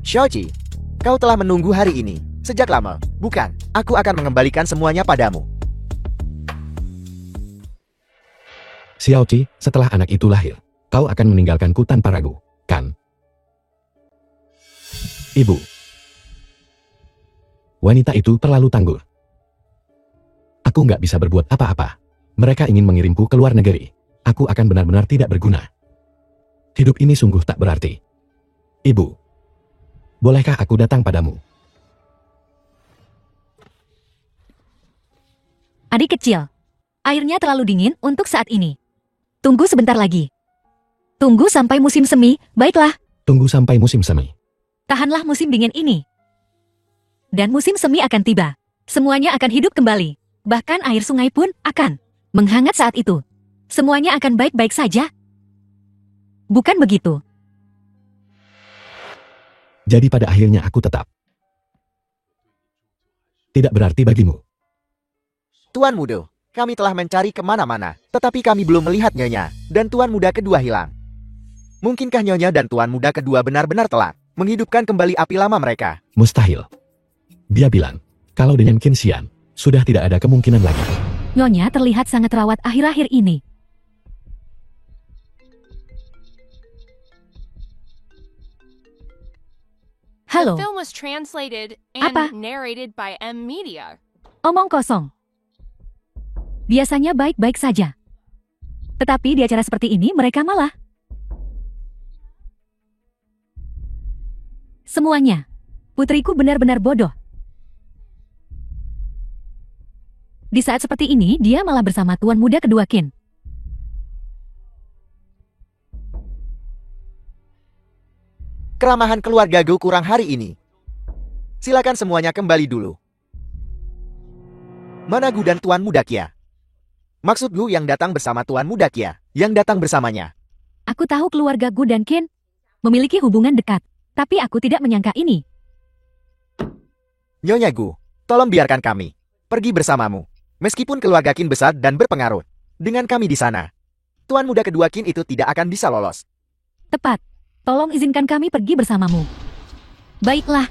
Xiaoqi, kau telah menunggu hari ini sejak lama, bukan? Aku akan mengembalikan semuanya padamu. Xiaoqi, setelah anak itu lahir, kau akan meninggalkanku tanpa ragu, kan? Ibu. Wanita itu terlalu tangguh. Aku nggak bisa berbuat apa-apa. Mereka ingin mengirimku ke luar negeri. Aku akan benar-benar tidak berguna. Hidup ini sungguh tak berarti. Ibu, bolehkah aku datang padamu? Adik kecil, airnya terlalu dingin untuk saat ini. Tunggu sebentar lagi. Tunggu sampai musim semi, baiklah. Tunggu sampai musim semi. Tahanlah musim dingin ini. Dan musim semi akan tiba. Semuanya akan hidup kembali. Bahkan air sungai pun akan menghangat saat itu. Semuanya akan baik-baik saja. Bukan begitu? Jadi pada akhirnya aku tetap tidak berarti bagimu. Tuan Mudo, kami telah mencari kemana-mana, tetapi kami belum melihat Nyonya, dan Tuan Muda kedua hilang. Mungkinkah Nyonya dan Tuan Muda kedua benar-benar telat menghidupkan kembali api lama mereka? Mustahil. Dia bilang, kalau dengan Qin Xian, sudah tidak ada kemungkinan lagi. Nyonya terlihat sangat rawat akhir-akhir ini. Halo, The film was translated and Apa? narrated by M Media. omong kosong. Biasanya baik-baik saja. Tetapi di acara seperti ini mereka malah. Semuanya. Putriku benar-benar bodoh. Di saat seperti ini, dia malah bersama tuan muda kedua Qin. Keramahan keluarga Gu kurang hari ini. Silakan semuanya kembali dulu. Mana Gu dan tuan muda Kia? Maksud Gu yang datang bersama tuan muda Kia, yang datang bersamanya. Aku tahu keluarga Gu dan Qin memiliki hubungan dekat, tapi aku tidak menyangka ini. Nyonya Gu, tolong biarkan kami pergi bersamamu. Meskipun keluarga Qin besar dan berpengaruh, dengan kami di sana, tuan muda kedua Qin itu tidak akan bisa lolos. Tepat. Tolong izinkan kami pergi bersamamu. Baiklah.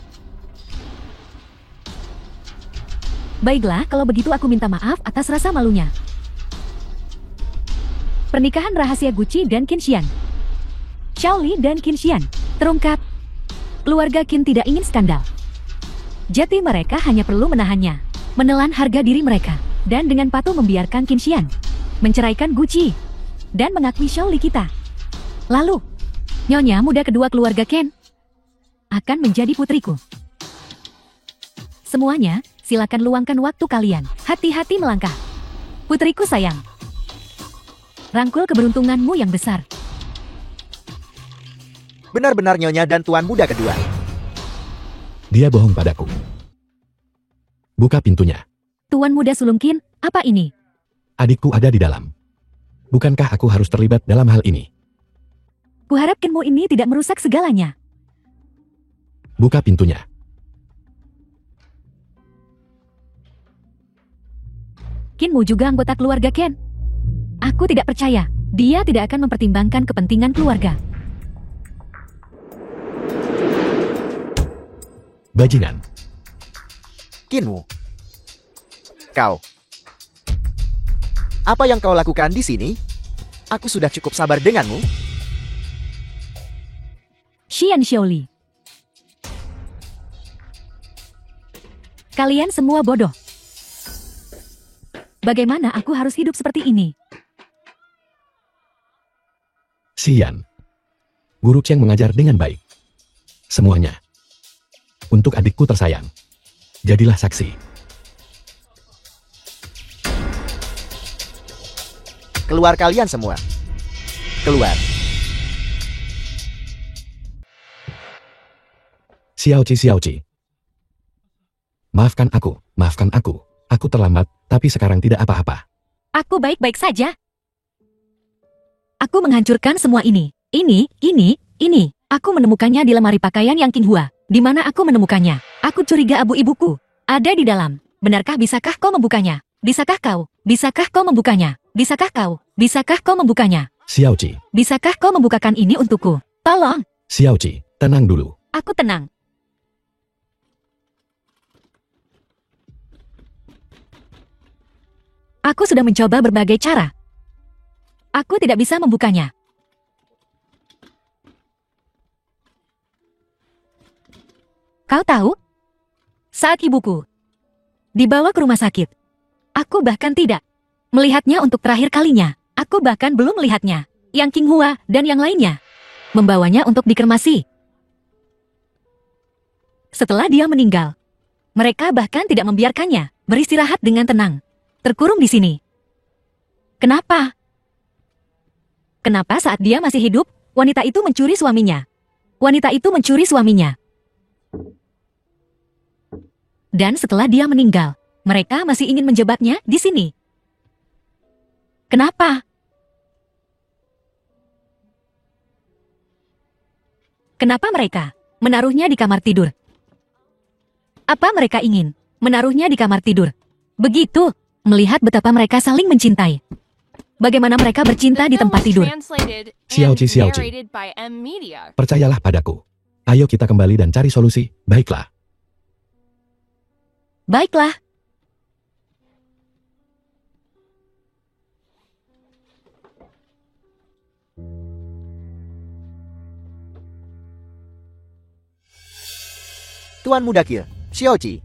Baiklah, kalau begitu aku minta maaf atas rasa malunya. Pernikahan rahasia Gucci dan Qin Xian. Xiaoli dan Qin Xian terungkap. Keluarga Qin tidak ingin skandal. Jati mereka hanya perlu menahannya, menelan harga diri mereka, dan dengan patuh membiarkan Qin Xian menceraikan Gucci dan mengakui Xiaoli kita. Lalu, nyonya muda kedua keluarga Qin akan menjadi putriku. Semuanya, silakan luangkan waktu kalian. Hati-hati melangkah. Putriku sayang. Rangkul keberuntunganmu yang besar. Benar-benar nyonya dan tuan muda kedua. Dia bohong padaku. Buka pintunya. Tuan muda sulung Qin, apa ini? Adikku ada di dalam. Bukankah aku harus terlibat dalam hal ini? Kuharap Qinmu ini tidak merusak segalanya. Buka pintunya. Qinmu juga anggota keluarga Qin. Aku tidak percaya. Dia tidak akan mempertimbangkan kepentingan keluarga. Bajingan. Qinmu. Kau. Apa yang kau lakukan di sini? Aku sudah cukup sabar denganmu. Xian Xiaoli. Kalian semua bodoh. Bagaimana aku harus hidup seperti ini? Xian. Guru Qiang mengajar dengan baik. Semuanya. Untuk adikku tersayang. Jadilah saksi. Keluar kalian semua. Keluar. Xiaoqi. Maafkan aku. Aku terlambat, tapi sekarang tidak apa-apa. Aku baik-baik saja. Aku menghancurkan semua ini. Ini. Aku menemukannya di lemari pakaian yang Qinhua. Di mana aku menemukannya? Aku curiga abu ibuku ada di dalam. Benarkah bisakah kau membukanya? Bisakah kau? Bisakah kau membukanya? Bisakah kau? Bisakah kau membukanya? Xiaoqi. Bisakah kau membukakan ini untukku? Tolong. Xiaoqi, tenang dulu. Aku tenang. Aku sudah mencoba berbagai cara. Aku tidak bisa membukanya. Kau tahu? Saat ibuku dibawa ke rumah sakit, aku bahkan tidak melihatnya untuk terakhir kalinya. Aku bahkan belum melihatnya. Yang Qinhua dan yang lainnya membawanya untuk dikremasi. Setelah dia meninggal, mereka bahkan tidak membiarkannya beristirahat dengan tenang, terkurung di sini. Kenapa? Kenapa saat dia masih hidup, wanita itu mencuri suaminya? Wanita itu mencuri suaminya. Dan setelah dia meninggal, mereka masih ingin menjebaknya di sini. Kenapa? Kenapa mereka menaruhnya di kamar tidur? Apa mereka ingin menaruhnya di kamar tidur? Begitu, melihat betapa mereka saling mencintai. Bagaimana mereka bercinta di tempat tidur. Xiaoqi. Percayalah padaku. Ayo kita kembali dan cari solusi, baiklah. Baiklah. Tuan muda Qin, Xiaoqi.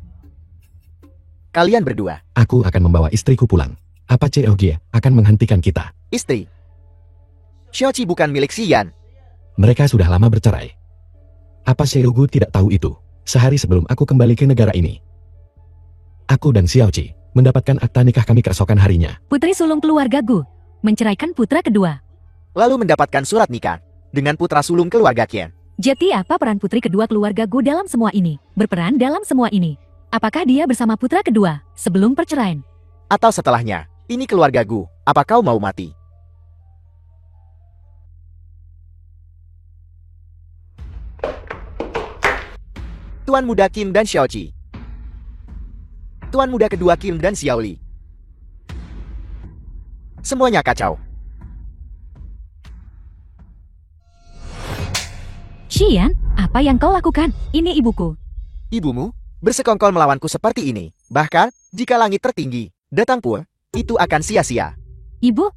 Kalian berdua. Aku akan membawa istriku pulang. Apa Xiaoqi akan menghentikan kita? Istri. Xiaoqi bukan milik Xian. Mereka sudah lama bercerai. Apa Xiaogu tidak tahu itu? Sehari sebelum aku kembali ke negara ini, aku dan Xiaoqi Mendapatkan akta nikah kami keesokan harinya. Putri sulung keluarga Gu menceraikan putra kedua. Lalu mendapatkan surat nikah dengan putra sulung keluarga Qian. Jadi apa peran putri kedua keluarga Gu dalam semua ini? Berperan dalam semua ini. Apakah dia bersama putra kedua sebelum perceraian? Atau setelahnya? Ini keluarga Gu, apa kau mau mati? Tuan muda Qin dan Xiaoqi. Tuan muda kedua Qin dan Xiaoli. Semuanya kacau. Xian, apa yang kau lakukan? Ini ibuku. Ibumu bersekongkol melawanku seperti ini. Bahkan, jika langit tertinggi datang pun, itu akan sia-sia. Ibu?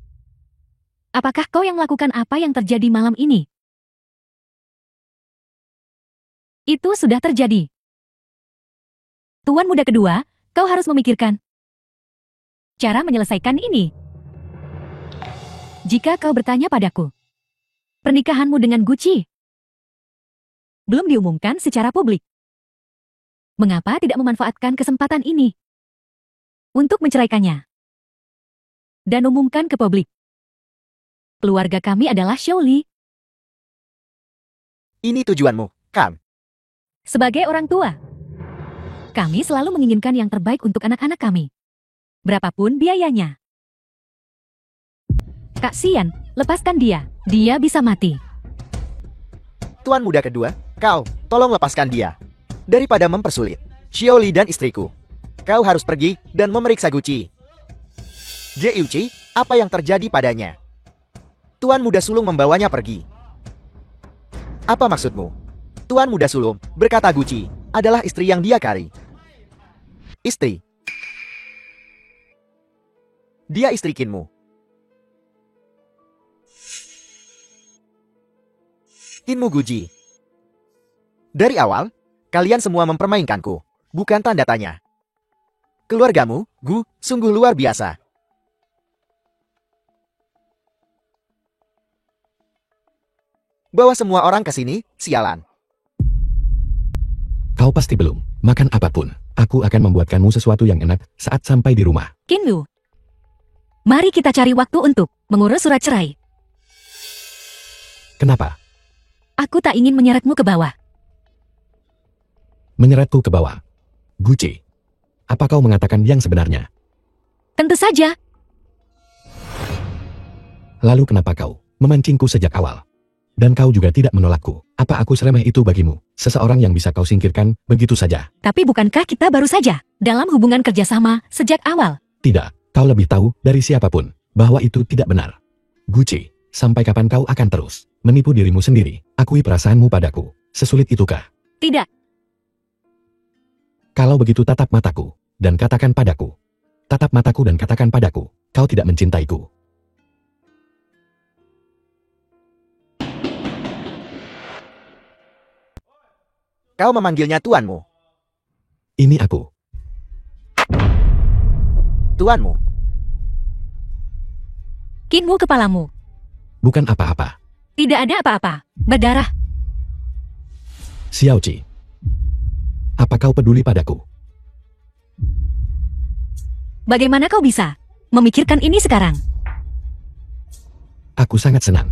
Apakah kau yang melakukan apa yang terjadi malam ini? Itu sudah terjadi. Tuan muda kedua, kau harus memikirkan cara menyelesaikan ini. Jika kau bertanya padaku, pernikahanmu dengan Guci belum diumumkan secara publik. Mengapa tidak memanfaatkan kesempatan ini untuk menceraikannya dan umumkan ke publik? Keluarga kami adalah Xiaoli. Ini tujuanmu, kan? Sebagai orang tua, kami selalu menginginkan yang terbaik untuk anak-anak kami. Berapapun biayanya. Kak Xian, lepaskan dia. Dia bisa mati. Tuan muda kedua, kau, tolong lepaskan dia. Daripada mempersulit Xiaoli dan istriku, kau harus pergi dan memeriksa Guci. Jiuqi, apa yang terjadi padanya? Tuan muda sulung membawanya pergi. Apa maksudmu? Tuan muda sulung, berkata Guci, adalah istri yang dia kari. Istri. Dia istri Qinmu. Qinmu Guji. Dari awal, kalian semua mempermainkanku. Bukan tanda tanya. Keluargamu, Gu, sungguh luar biasa. Bawa semua orang ke sini, sialan. Kau pasti belum makan apapun. Aku akan membuatkanmu sesuatu yang enak saat sampai di rumah. Qinlu, mari kita cari waktu untuk mengurus surat cerai. Kenapa? Aku tak ingin menyeretmu ke bawah. Menyeretku ke bawah. Guci, apa kau mengatakan yang sebenarnya? Tentu saja. Lalu kenapa kau memancingku sejak awal? Dan kau juga tidak menolakku. Apa aku seremeh itu bagimu? Seseorang yang bisa kau singkirkan begitu saja? Tapi bukankah kita baru saja dalam hubungan kerjasama sejak awal? Tidak, kau lebih tahu dari siapapun bahwa itu tidak benar. Guci, sampai kapan kau akan terus menipu dirimu sendiri? Akui perasaanmu padaku. Sesulit itukah? Tidak. Kalau begitu tatap mataku dan katakan padaku. Tatap mataku dan katakan padaku, kau tidak mencintaiku. Kau memanggilnya tuanmu. Ini aku. Tuanmu. Qinmu kepalamu. Bukan apa-apa. Tidak ada apa-apa. Berdarah. Xiaoqi. Apa kau peduli padaku? Bagaimana kau bisa memikirkan ini sekarang? Aku sangat senang.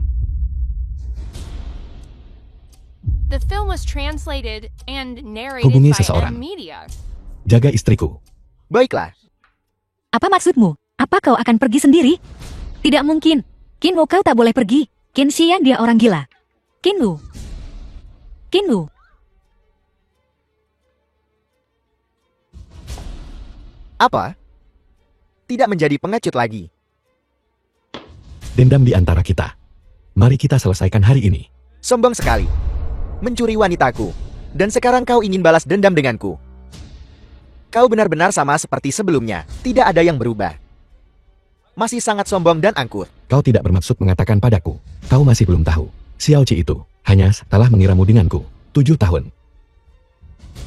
The film was translated and narrated Hubungi by seseorang. M Media. Jaga istriku. Baiklah. Apa maksudmu? Apa kau akan pergi sendiri? Tidak mungkin. Qinlu, kau tak boleh pergi. Qin Xian dia orang gila. Qinlu. Qinlu. Apa? Tidak menjadi pengecut lagi. Dendam di antara kita. Mari kita selesaikan hari ini. Sombong sekali. Mencuri wanitaku. Dan sekarang kau ingin balas dendam denganku. Kau benar-benar sama seperti sebelumnya. Tidak ada yang berubah. Masih sangat sombong dan angkuh. Kau tidak bermaksud mengatakan padaku. Kau masih belum tahu. Xiaoqi itu hanya telah mengiramu denganku 7 tahun.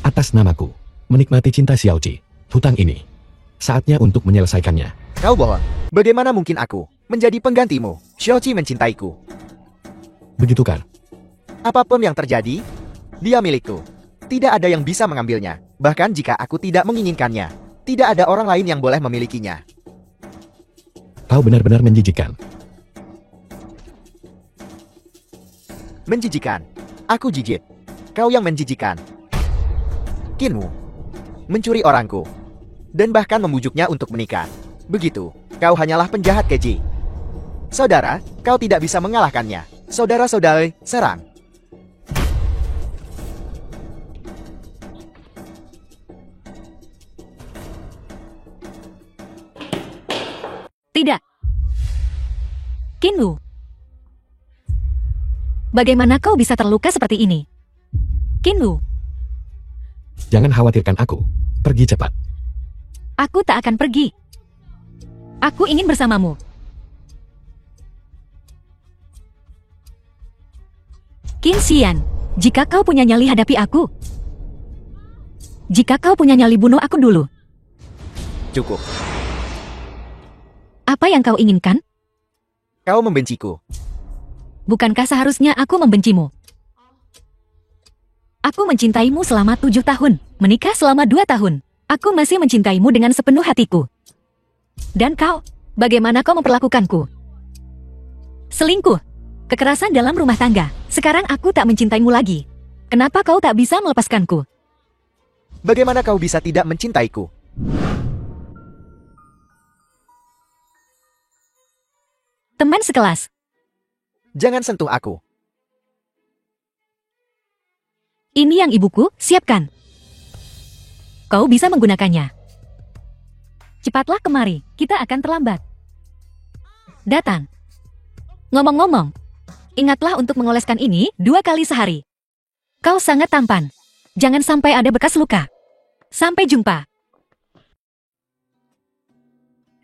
Atas namaku. Menikmati cinta Xiaoqi. Hutang ini. Saatnya untuk menyelesaikannya. Kau bohong. Bagaimana mungkin aku menjadi penggantimu? Xiaoqi mencintaiku. Begitu kan? Apapun yang terjadi, dia milikku. Tidak ada yang bisa mengambilnya. Bahkan jika aku tidak menginginkannya, Tidak ada orang lain yang boleh memilikinya. Kau benar-benar menjijikan. Menjijikan. Aku jijik. Kau yang menjijikan. Kinmu mencuri orangku dan bahkan membujuknya untuk menikah. Begitu, kau hanyalah penjahat keji. Saudara, kau tidak bisa mengalahkannya. Saudara-saudari, serang. Tidak. Kinwu. Bagaimana kau bisa terluka seperti ini? Kinwu, Jangan khawatirkan aku. Pergi cepat. aku tak akan pergi. Aku ingin bersamamu. Qin Xian, jika kau punya nyali hadapi aku. Jika kau punya nyali bunuh aku dulu. Cukup. Apa yang kau inginkan? Kau membenciku. Bukankah seharusnya aku membencimu? Aku mencintaimu selama 7 tahun, menikah selama 2 tahun. Aku masih mencintaimu dengan sepenuh hatiku. Dan kau, bagaimana kau memperlakukanku? Selingkuh, kekerasan dalam rumah tangga. Sekarang aku tak mencintaimu lagi. Kenapa kau tak bisa melepaskanku? Bagaimana kau bisa tidak mencintaiku? Teman sekelas, Jangan sentuh aku. ini yang ibuku siapkan. Kau bisa menggunakannya. Cepatlah kemari, kita akan terlambat. Datang. Ngomong-ngomong, ingatlah untuk mengoleskan ini 2 kali sehari. Kau sangat tampan. Jangan sampai ada bekas luka. Sampai jumpa.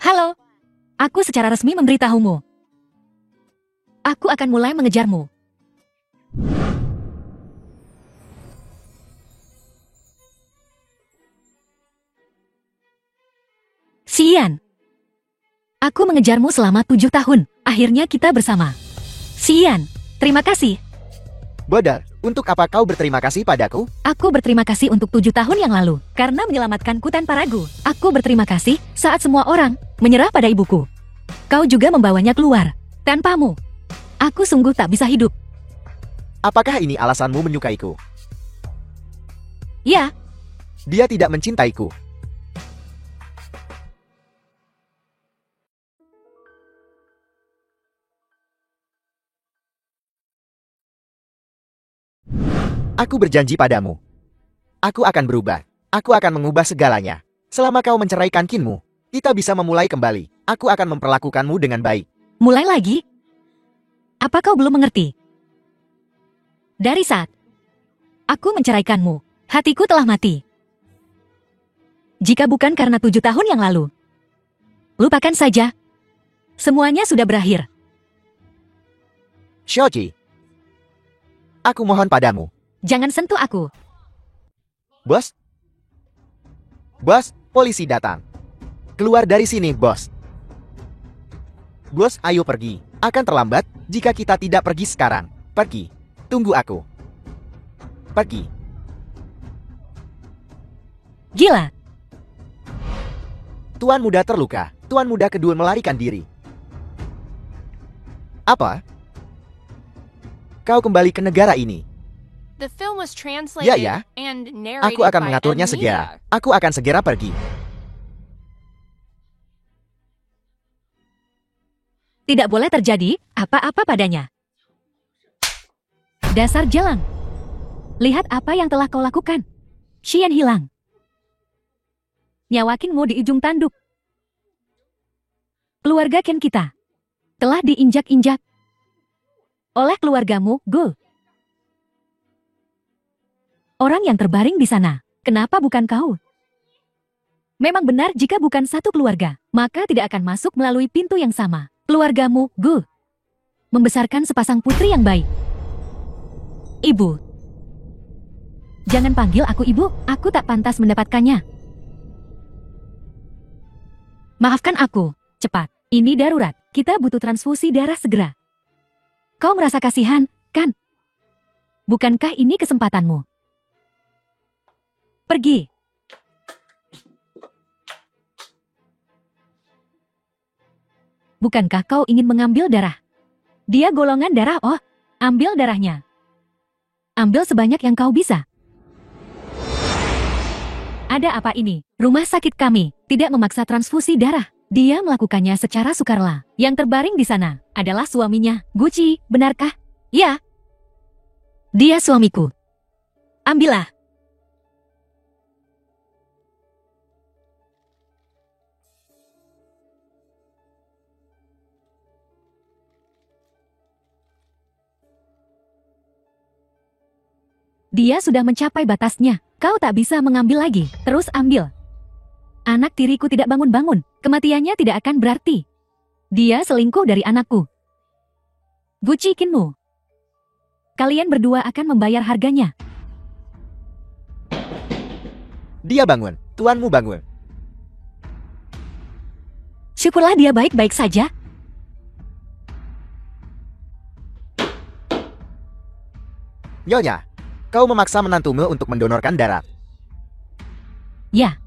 Halo. Aku secara resmi memberitahumu. Aku akan mulai mengejarmu. Xian. Aku mengejarmu selama 7 tahun. Akhirnya kita bersama. Xian, terima kasih. Bodar, untuk apa kau berterima kasih padaku? Aku berterima kasih untuk 7 tahun yang lalu. Karena menyelamatkanku tanpa ragu. Aku berterima kasih saat semua orang menyerah pada ibuku. Kau juga membawanya keluar. Tanpamu, aku sungguh tak bisa hidup. Apakah ini alasanmu menyukaiku? Ya, Dia tidak mencintaiku. Aku berjanji padamu. Aku akan berubah. Aku akan mengubah segalanya. Selama kau menceraikan Kinmu, kita bisa memulai kembali. Aku akan memperlakukanmu dengan baik. mulai lagi? Apa kau belum mengerti? Dari saat aku menceraikanmu, hatiku telah mati. Jika bukan karena 7 tahun yang lalu, lupakan saja. Semuanya sudah berakhir. Shoji, aku mohon padamu. Jangan sentuh aku. Bos? Bos, polisi datang. Keluar dari sini, bos. Bos, ayo pergi. Akan terlambat jika kita tidak pergi sekarang. Pergi. Tunggu aku. Pergi. Gila. Tuan muda terluka. Tuan muda kedua melarikan diri. Apa? Kau kembali ke negara ini. The film was translated Ya. and narrated Aku akan by mengaturnya Amnesia. segera. Aku akan segera pergi. Tidak boleh terjadi apa-apa padanya. Dasar jalang. Lihat apa yang telah kau lakukan. Xian hilang. Nyawa Kinmu di ujung tanduk. Keluarga Ken kita telah diinjak-injak oleh keluargamu, Go. Orang yang terbaring di sana, kenapa bukan kau? Memang benar jika bukan satu keluarga, maka tidak akan masuk melalui pintu yang sama. Keluargamu, Go, membesarkan sepasang putri yang baik. Ibu. Jangan panggil aku ibu, aku tak pantas mendapatkannya. Maafkan aku, cepat. Ini darurat, kita butuh transfusi darah segera. Kau merasa kasihan, kan? Bukankah ini kesempatanmu? Pergi. Bukankah kau ingin mengambil darah? Dia golongan darah Oh. Ambil darahnya. Ambil sebanyak yang kau bisa. Ada apa ini? Rumah sakit kami tidak memaksa transfusi darah. Dia melakukannya secara sukarela. Yang terbaring di sana adalah suaminya, Gucci, benarkah? Ya. Dia suamiku. Ambillah. Dia sudah mencapai batasnya. Kau tak bisa mengambil lagi. Terus ambil. Anak tiriku tidak bangun-bangun. Kematiannya tidak akan berarti. Dia selingkuh dari anakku. Gucci Kinmu. Kalian berdua akan membayar harganya. Dia bangun. Tuanmu bangun. Syukurlah dia baik-baik saja. Nyonya, kau memaksa menantumu untuk mendonorkan darah. Ya.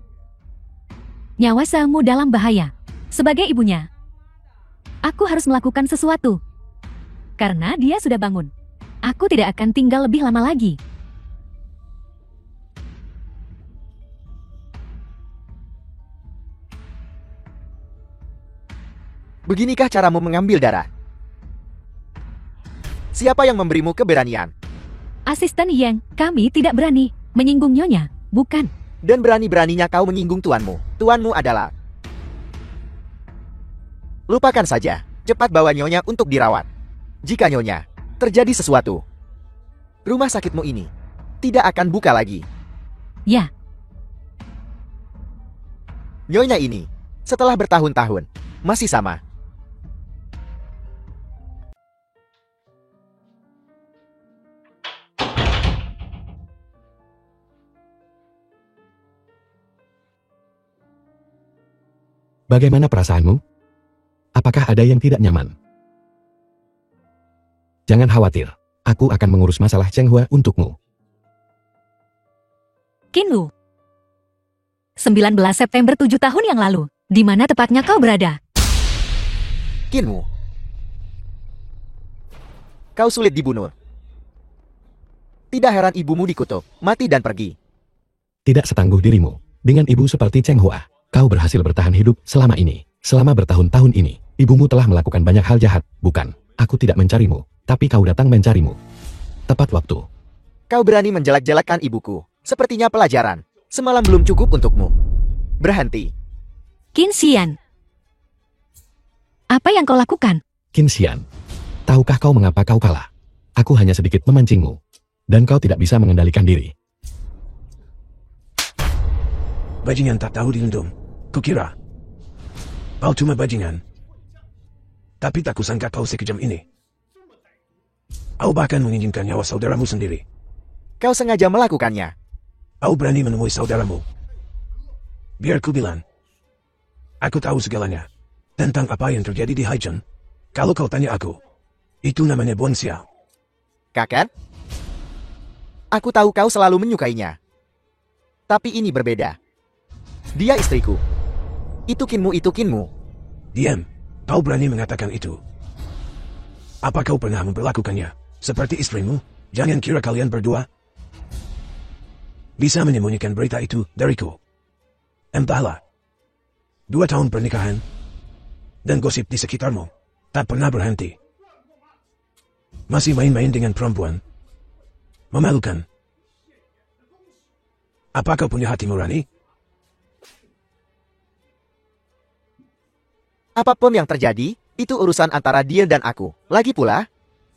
Nyawa Sangmu dalam bahaya. Sebagai ibunya, aku harus melakukan sesuatu. Karena dia sudah bangun. Aku tidak akan tinggal lebih lama lagi. Beginikah caramu mengambil darah? Siapa yang memberimu keberanian? Asisten Yang, kami tidak berani menyinggung Nyonya, bukan. Dan berani-beraninya kau menyinggung tuanmu. Tuanmu adalah... Lupakan saja. Cepat bawa Nyonya untuk dirawat. Jika Nyonya terjadi sesuatu, rumah sakitmu ini tidak akan buka lagi. Ya. Nyonya ini, setelah bertahun-tahun, masih sama. Bagaimana perasaanmu? Apakah ada yang tidak nyaman? Jangan khawatir, aku akan mengurus masalah Cheng Hua untukmu. Kinmu. 19 September 7 tahun yang lalu. Di mana tepatnya kau berada? Kinmu. Kau sulit dibunuh. Tidak heran ibumu dikutuk, mati dan pergi. Tidak setangguh dirimu. Dengan ibu seperti Cheng Hua, kau berhasil bertahan hidup selama ini. Selama bertahun-tahun ini, ibumu telah melakukan banyak hal jahat. Bukan, aku tidak mencarimu, tapi kau datang mencarimu. Tepat waktu. Kau berani menjelek-jelekkan ibuku. Sepertinya pelajaran. Semalam belum cukup untukmu. Berhenti. Qin Xian. Apa yang kau lakukan? Qin Xian, tahukah kau mengapa kau kalah? Aku hanya sedikit memancingmu, dan kau tidak bisa mengendalikan diri. Bajingan tak tahu dilindung. Kukira kau cuma bajingan. Tapi tak kusangka kau sekejam ini. Kau bahkan menginginkan nyawa saudaramu sendiri. Kau sengaja melakukannya. Kau berani menemui saudaramu. Biar ku bilang. Aku tahu segalanya. Tentang apa yang terjadi di Haicheng. Kalau kau tanya aku, itu namanya Buang Xiao. Kakak? Aku tahu kau selalu menyukainya. Tapi ini berbeda. Dia istriku. Itu Kinmu. Diam. Kau berani mengatakan itu. Apa kau pernah memperlakukannya seperti istrimu? Jangan kira kalian berdua bisa menyembunyikan berita itu dariku. Entahlah. 2 tahun pernikahan dan gosip di sekitarmu tak pernah berhenti. Masih main-main dengan perempuan. Memalukan. Apa kau punya hati nurani? Apapun yang terjadi, itu urusan antara dia dan aku. Lagi pula,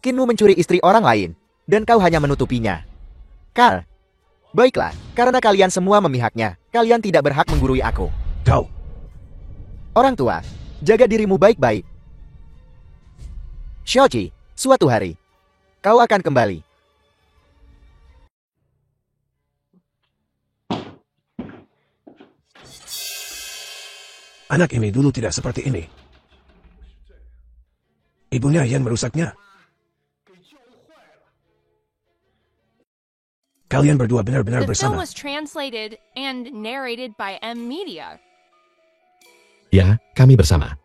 Kinmu mencuri istri orang lain, dan kau hanya menutupinya. Carl, baiklah, karena kalian semua memihaknya, kalian tidak berhak menggurui aku. Kau. Orang tua, jaga dirimu baik-baik. Xiaoqi, suatu hari, kau akan kembali. Anak ini dulu tidak seperti ini. Ibunya yang merusaknya. Kalian berdua benar-benar The film bersama. was translated and narrated by M Media. Ya, kami bersama.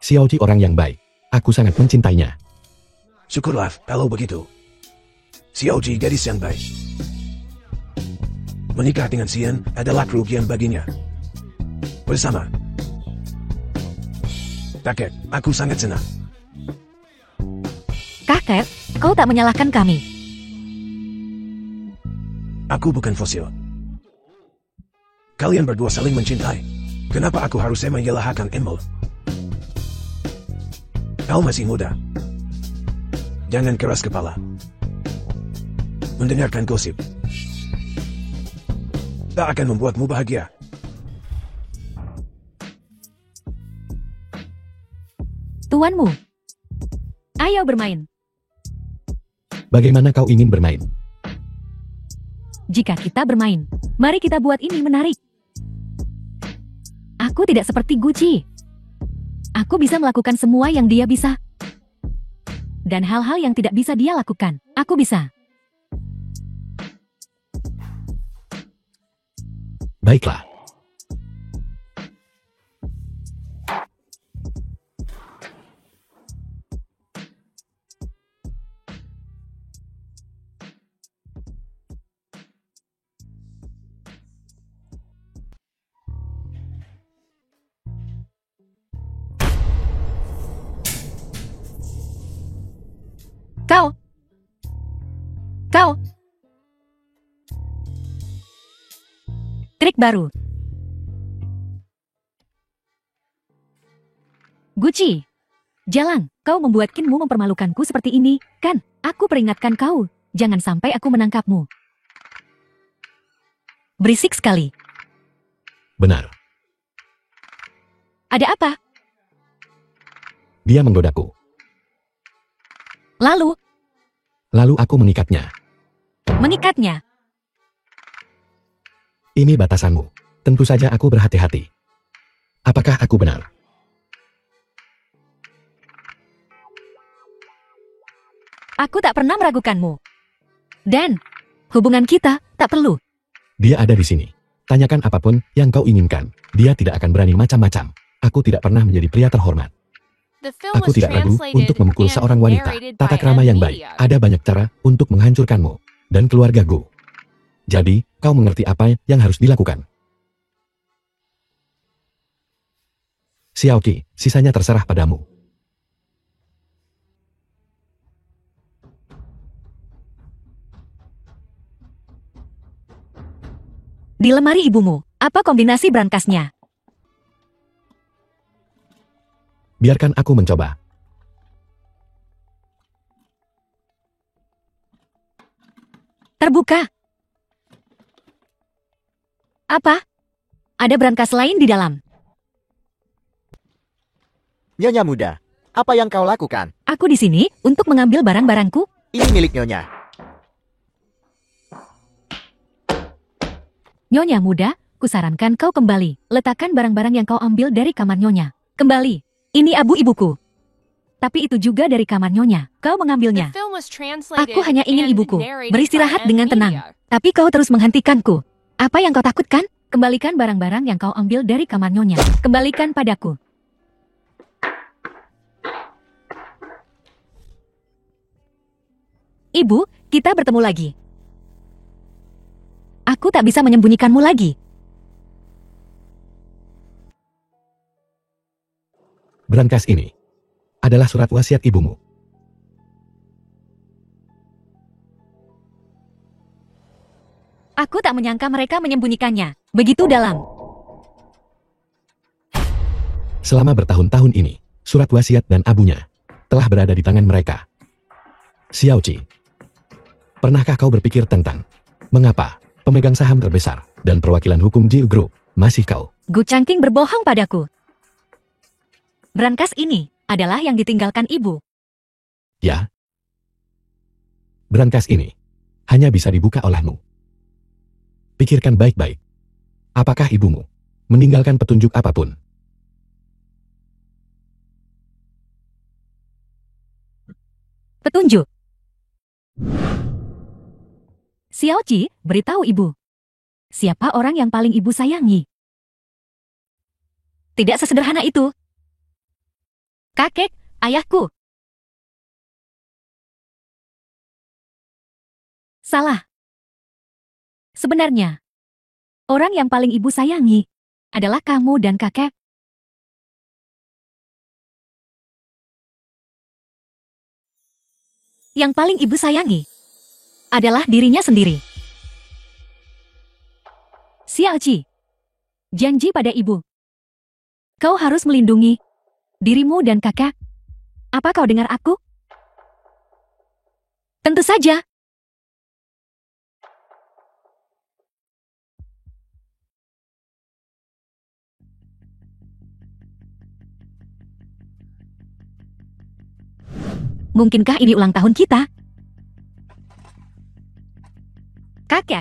Xiaoji orang yang baik. Aku sangat mencintainya. Syukurlah kalau begitu. Xiaoji gadis yang baik. Menikah dengan Xian adalah kerugian baginya. Bersama. Kakek, aku sangat senang. Kakek, kau tak menyalahkan kami. Aku bukan fosil. Kalian berdua saling mencintai. Kenapa aku harus menyalahkan Emil? Kau masih muda. Jangan keras kepala. Mendengarkan gosip tak akan membuatmu bahagia. Tuanmu. Ayo bermain. Bagaimana kau ingin bermain? Jika kita bermain, mari kita buat ini menarik. Aku tidak seperti Gucci. Aku bisa melakukan semua yang dia bisa. Dan hal-hal yang tidak bisa dia lakukan, aku bisa. Baiklah. Kau. Trik baru. Gucci. Jalan, kau membuat Kinmu mempermalukanku seperti ini, kan? Aku peringatkan kau, jangan sampai aku menangkapmu. Berisik sekali. Benar. Ada apa? Dia menggodaku. Lalu aku mengikatnya. Mengikatnya? Ini batasanmu. Tentu saja aku berhati-hati. Apakah aku benar? Aku tak pernah meragukanmu. Dan, hubungan kita tak perlu. Dia ada di sini. Tanyakan apapun yang kau inginkan. Dia tidak akan berani macam-macam. Aku tidak pernah menjadi pria terhormat. Aku tidak ragu untuk memukul seorang wanita. Tata krama yang baik. Ada banyak cara untuk menghancurkanmu dan keluargaku. Jadi, kau mengerti apa yang harus dilakukan. Xiaoqi, sisanya terserah padamu. Di lemari ibumu, apa kombinasi berangkasnya? Biarkan aku mencoba. Terbuka. Apa? Ada berangkas lain di dalam. Nyonya muda, apa yang kau lakukan? Aku di sini untuk mengambil barang-barangku. Ini milik Nyonya. Nyonya muda, kusarankan kau kembali. Letakkan barang-barang yang kau ambil dari kamar Nyonya. Kembali. Ini abu ibuku. Tapi itu juga dari kamar Nyonya. Kau mengambilnya. Aku hanya ingin ibuku beristirahat dengan tenang. Tapi kau terus menghentikanku. Apa yang kau takutkan? Kembalikan barang-barang yang kau ambil dari kamar Nyonya. Kembalikan padaku. Ibu, kita bertemu lagi. Aku tak bisa menyembunyikanmu lagi. Berangkas ini adalah surat wasiat ibumu. Aku tak menyangka mereka menyembunyikannya. Begitu dalam. Selama bertahun-tahun ini, surat wasiat dan abunya telah berada di tangan mereka. Xiaoqi, pernahkah kau berpikir tentang mengapa pemegang saham terbesar dan perwakilan hukum Jiu Group masih kau? Gu Changqing berbohong padaku. Berangkas ini adalah yang ditinggalkan ibu. Ya. Berangkas ini hanya bisa dibuka olehmu. Pikirkan baik-baik. Apakah ibumu meninggalkan petunjuk apapun? Petunjuk. Xiaoqi, beritahu ibu. Siapa orang yang paling ibu sayangi? Tidak sesederhana itu. Kakek, ayahku. Salah. Sebenarnya, orang yang paling ibu sayangi adalah kamu dan kakek. Yang paling ibu sayangi adalah dirinya sendiri. Xiaoqi, janji pada ibu. Kau harus melindungi dirimu dan kakak. Apa kau dengar aku? Tentu saja. Mungkinkah ini ulang tahun kita? Kakek.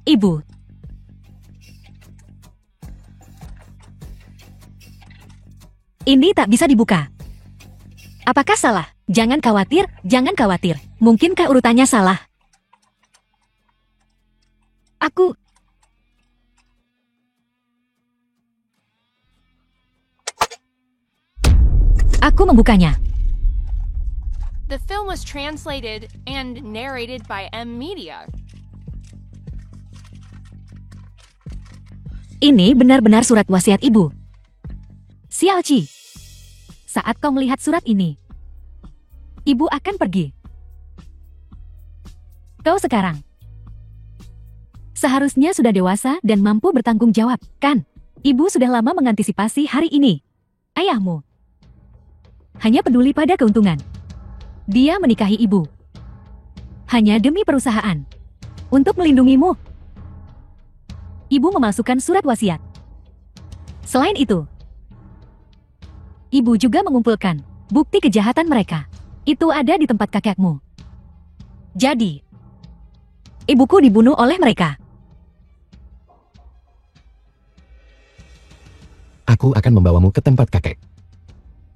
Ibu. Ini tak bisa dibuka. Apakah salah? Jangan khawatir, jangan khawatir. Mungkinkah urutannya salah? Aku... Aku membukanya. The film was translated and narrated by M Media. Ini benar-benar surat wasiat ibu. Xiaoqi, saat kau melihat surat ini, ibu akan pergi. Kau sekarang seharusnya sudah dewasa dan mampu bertanggung jawab, kan? Ibu sudah lama mengantisipasi hari ini. Ayahmu hanya peduli pada keuntungan. Dia menikahi ibu hanya demi perusahaan untuk melindungimu. Ibu memalsukan surat wasiat. Selain itu, ibu juga mengumpulkan bukti kejahatan mereka. Itu ada di tempat kakekmu. Jadi, ibuku dibunuh oleh mereka. Aku akan membawamu ke tempat kakek.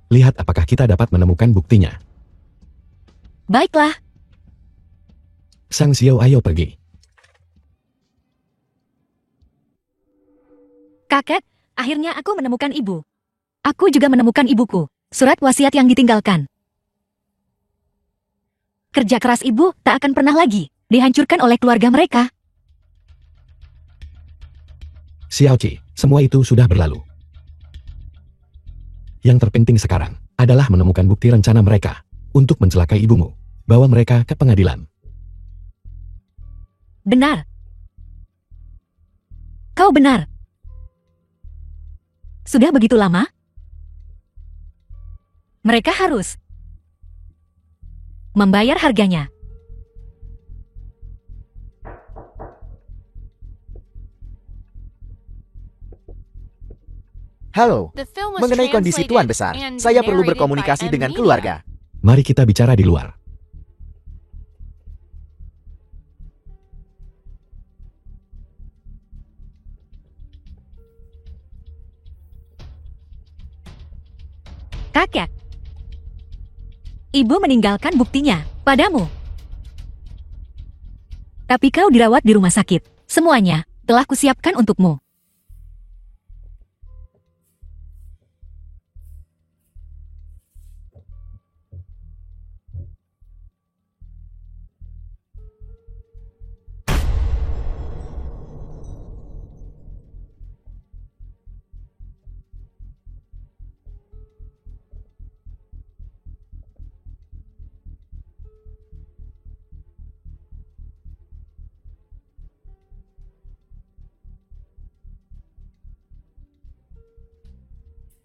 Lihat apakah kita dapat menemukan buktinya. Baiklah. Sang Xiao ayo pergi. Kakek, akhirnya aku menemukan ibu. Aku juga menemukan ibuku. Surat wasiat yang ditinggalkan. Kerja keras ibu tak akan pernah lagi dihancurkan oleh keluarga mereka. Xiaoqi, semua itu sudah berlalu. Yang terpenting sekarang adalah menemukan bukti rencana mereka untuk mencelakai ibumu. Bawa mereka ke pengadilan. Benar. Kau benar. Sudah begitu lama? Mereka harus membayar harganya. Halo, The film was mengenai kondisi translated Tuan Besar, and saya perlu narrated berkomunikasi by dengan M keluarga. Mari kita bicara di luar. Kakek. Ibu meninggalkan buktinya padamu. Tapi kau dirawat di rumah sakit. Semuanya telah kusiapkan untukmu.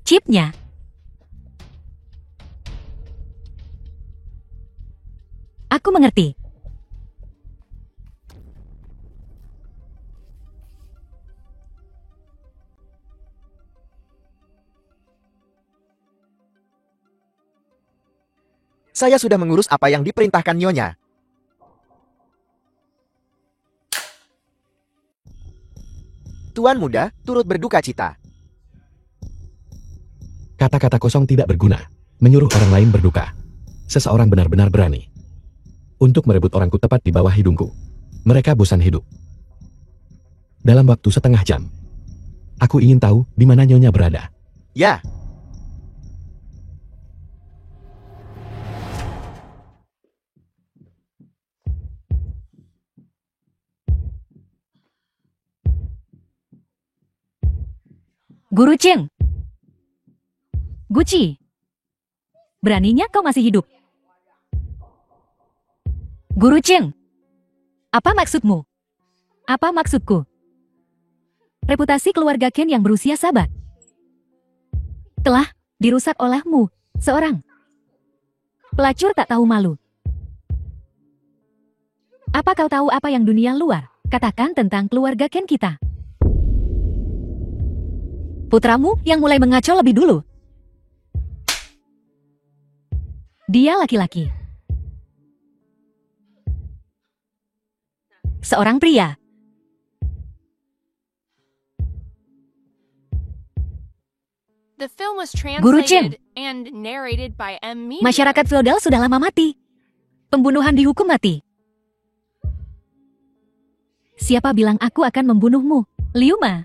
Chipnya. Aku mengerti. Saya sudah mengurus apa yang diperintahkan Nyonya. Tuan muda, turut berduka cita. Kata-kata kosong tidak berguna. Menyuruh orang lain berduka. Seseorang benar-benar berani untuk merebut orangku tepat di bawah hidungku. Mereka bosan hidup. Dalam waktu setengah jam, aku ingin tahu di mana Nyonya berada. Ya, Guru Cheng. Guci. Beraninya kau masih hidup. Guru Cheng. Apa maksudmu? Apa maksudku? Reputasi keluarga Ken yang berusia sabat telah dirusak olehmu, seorang pelacur tak tahu malu. Apa kau tahu apa yang dunia luar katakan tentang keluarga Ken kita? Putramu yang mulai mengaco lebih dulu. Dia laki-laki. Seorang pria. The film was Guru Cheng. translated and narrated by M. Media. Masyarakat feodal sudah lama mati. Pembunuhan dihukum mati. Siapa bilang aku akan membunuhmu, Liu Ma?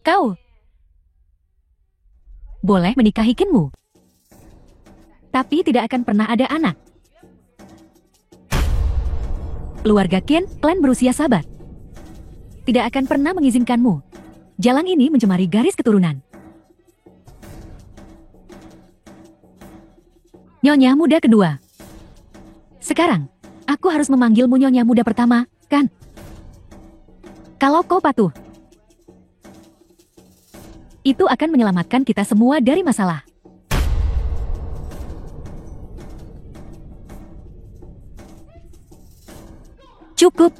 Kau boleh menikahi Kinmu, tapi tidak akan pernah ada anak. Keluarga Ken, klan berusia sabat, tidak akan pernah mengizinkanmu. Jalan ini mencemari garis keturunan. Nyonya muda kedua. Sekarang, aku harus memanggilmu nyonya muda pertama, kan? Kalau kau patuh, itu akan menyelamatkan kita semua dari masalah. Cukup.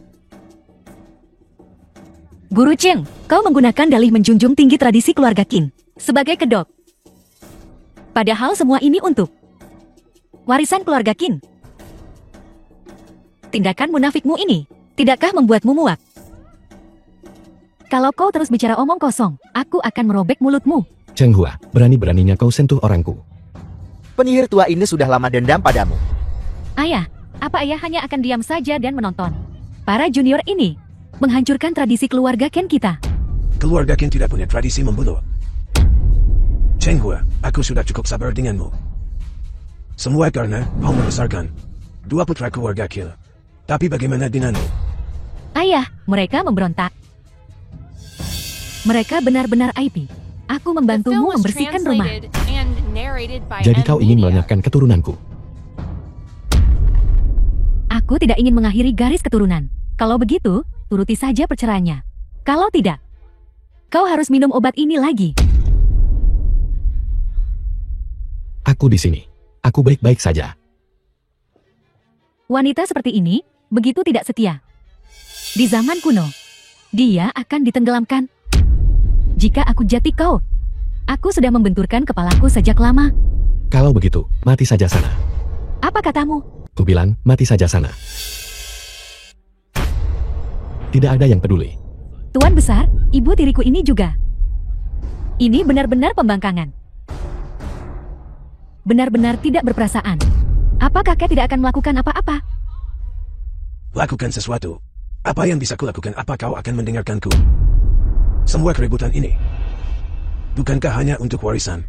Guru Cheng, kau menggunakan dalih menjunjung tinggi tradisi keluarga Qin sebagai kedok. Padahal semua ini untuk warisan keluarga Qin. Tindakan munafikmu ini, tidakkah membuatmu muak? Kalau kau terus bicara omong kosong, aku akan merobek mulutmu. Cheng Hua, berani-beraninya kau sentuh orangku. Penyihir tua ini sudah lama dendam padamu. Ayah, apa ayah hanya akan diam saja dan menonton? Para junior ini menghancurkan tradisi keluarga Ken kita. Keluarga Ken tidak punya tradisi membunuh. Cheng Hua, aku sudah cukup sabar denganmu. Semua karena kau membesarkan dua putra keluarga Ken. Tapi bagaimana denganmu? Ayah, mereka memberontak. Mereka benar-benar IP. Aku The film membantumu was membersihkan rumah. translated and narrated by Jadi M. kau ingin Media. melenyapkan keturunanku. Aku tidak ingin mengakhiri garis keturunan. Kalau begitu, turuti saja perceraiannya. Kalau tidak, kau harus minum obat ini lagi. Aku di sini. Aku baik-baik saja. Wanita seperti ini, begitu tidak setia. Di zaman kuno, dia akan ditenggelamkan. Jika aku jati kau, aku sudah membenturkan kepalaku sejak lama. Kalau begitu, mati saja sana. Apa katamu? Ku bilang, mati saja sana. Tidak ada yang peduli. Tuan besar, ibu tiriku ini juga. Ini benar-benar pembangkangan. Benar-benar tidak berperasaan. Apa kakek tidak akan melakukan apa-apa? Lakukan sesuatu. Apa yang bisa kulakukan? Apa kau akan mendengarkanku? Semua keributan ini, bukankah hanya untuk warisan?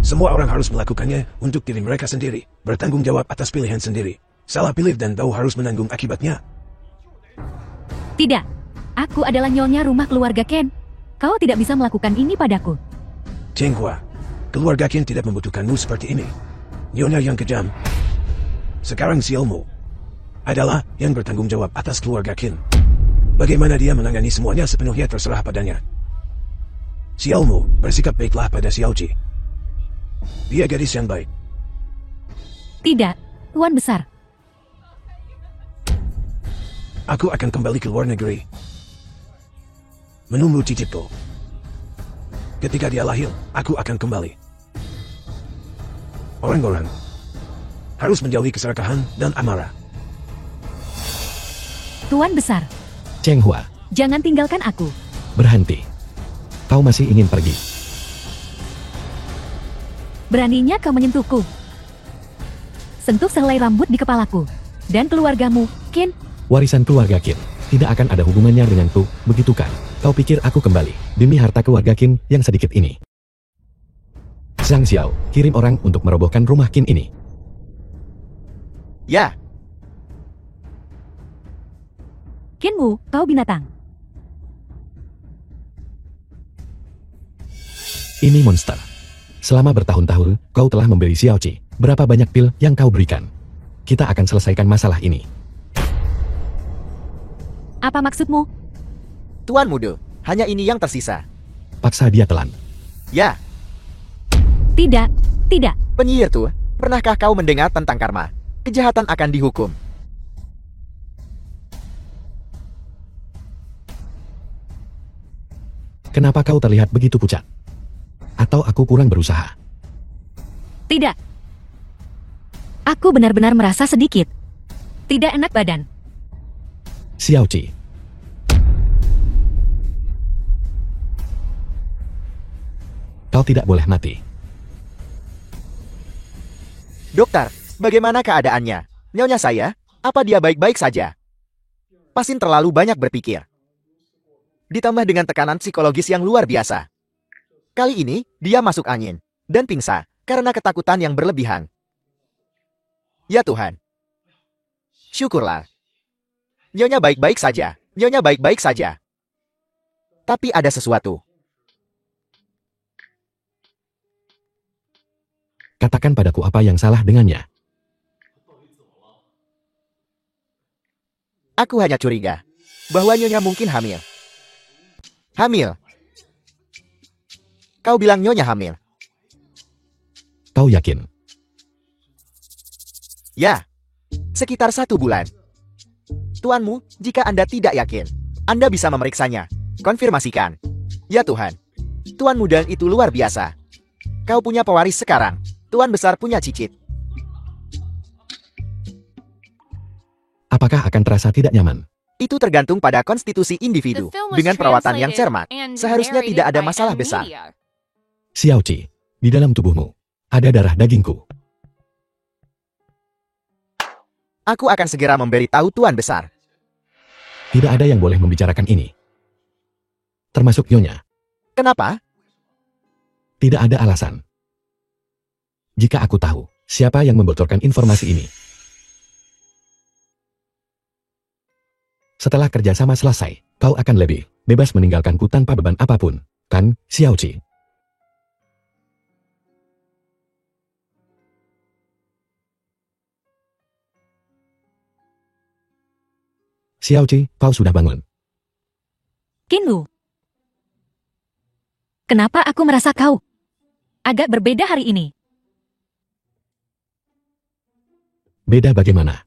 Semua orang harus melakukannya untuk diri mereka sendiri, bertanggung jawab atas pilihan sendiri. Salah pilih dan kau harus menanggung akibatnya. Tidak. Aku adalah nyonya rumah keluarga Ken. Kau tidak bisa melakukan ini padaku. Cheng Hua, keluarga Ken tidak membutuhkanmu seperti ini. Nyonya yang kejam. Sekarang sialmu adalah yang bertanggung jawab atas keluarga Ken. Bagaimana dia menangani semuanya sepenuhnya terserah padanya. Sialmu bersikap baiklah pada Xiaoji. Dia gadis yang baik. Tidak, Tuan besar. Aku akan kembali ke luar negeri. Menunggu cicitku. Ketika dia lahir, aku akan kembali. Orang-orang harus menjauhi keserakahan dan amarah. Tuan besar, Cheng Hua, jangan tinggalkan aku. berhenti. Kau masih ingin pergi. Beraninya kau menyentuhku. Sentuh sehelai rambut di kepalaku. Dan keluargamu, Ken. Warisan keluarga Qin tidak akan ada hubungannya denganku, begitu kan? Kau pikir aku kembali demi harta keluarga Qin yang sedikit ini? Zhang Xiao, kirim orang untuk merobohkan rumah Qin ini. Ya, Kenmu, kau binatang. Ini monster. Selama bertahun-tahun, kau telah memberi Xiaoqi. Berapa banyak pil yang kau berikan? Kita akan selesaikan masalah ini. Apa maksudmu? Tuan Muda, hanya ini yang tersisa. Paksa dia telan. Ya, Tidak, tidak. penyihir tuh, pernahkah kau mendengar tentang karma? Kejahatan akan dihukum. Kenapa kau terlihat begitu pucat? Atau aku kurang berusaha? Tidak. Aku benar-benar merasa sedikit tidak enak badan. Xiaoqi. Kau tidak boleh mati. Dokter, bagaimana keadaannya? Nyonya saya, apa dia baik-baik saja? Pasien terlalu banyak berpikir. Ditambah dengan tekanan psikologis yang luar biasa. Kali ini, dia masuk angin dan pingsan karena ketakutan yang berlebihan. Ya Tuhan. Syukurlah. Nyonya baik-baik saja. Nyonya baik-baik saja. Tapi ada sesuatu. Katakan padaku apa yang salah dengannya. Aku hanya curiga bahwa Nyonya mungkin hamil. Hamil. Kau bilang Nyonya hamil. Kau yakin? Ya. Sekitar 1 bulan. Tuanmu, jika Anda tidak yakin, Anda bisa memeriksanya. Konfirmasikan. Ya Tuhan. Tuan muda itu luar biasa. Kau punya pewaris sekarang. Tuan besar punya cicit. Apakah akan terasa tidak nyaman? Itu tergantung pada konstitusi individu. The film was Dengan perawatan yang translated cermat, and seharusnya narrated tidak ada by masalah M. besar. Media. Xiaoqi, di dalam tubuhmu ada darah dagingku. Aku akan segera memberitahu Tuan besar. Tidak ada yang boleh membicarakan ini. Termasuk Nyonya. Kenapa? Tidak ada alasan. Jika aku tahu siapa yang membocorkan informasi ini. Setelah kerjasama selesai, kau akan lebih bebas meninggalkanku tanpa beban apapun, kan, Xiaoqi? Xiaoqi, kau sudah bangun. Kinwu. Kenapa aku merasa kau agak berbeda hari ini? Beda bagaimana?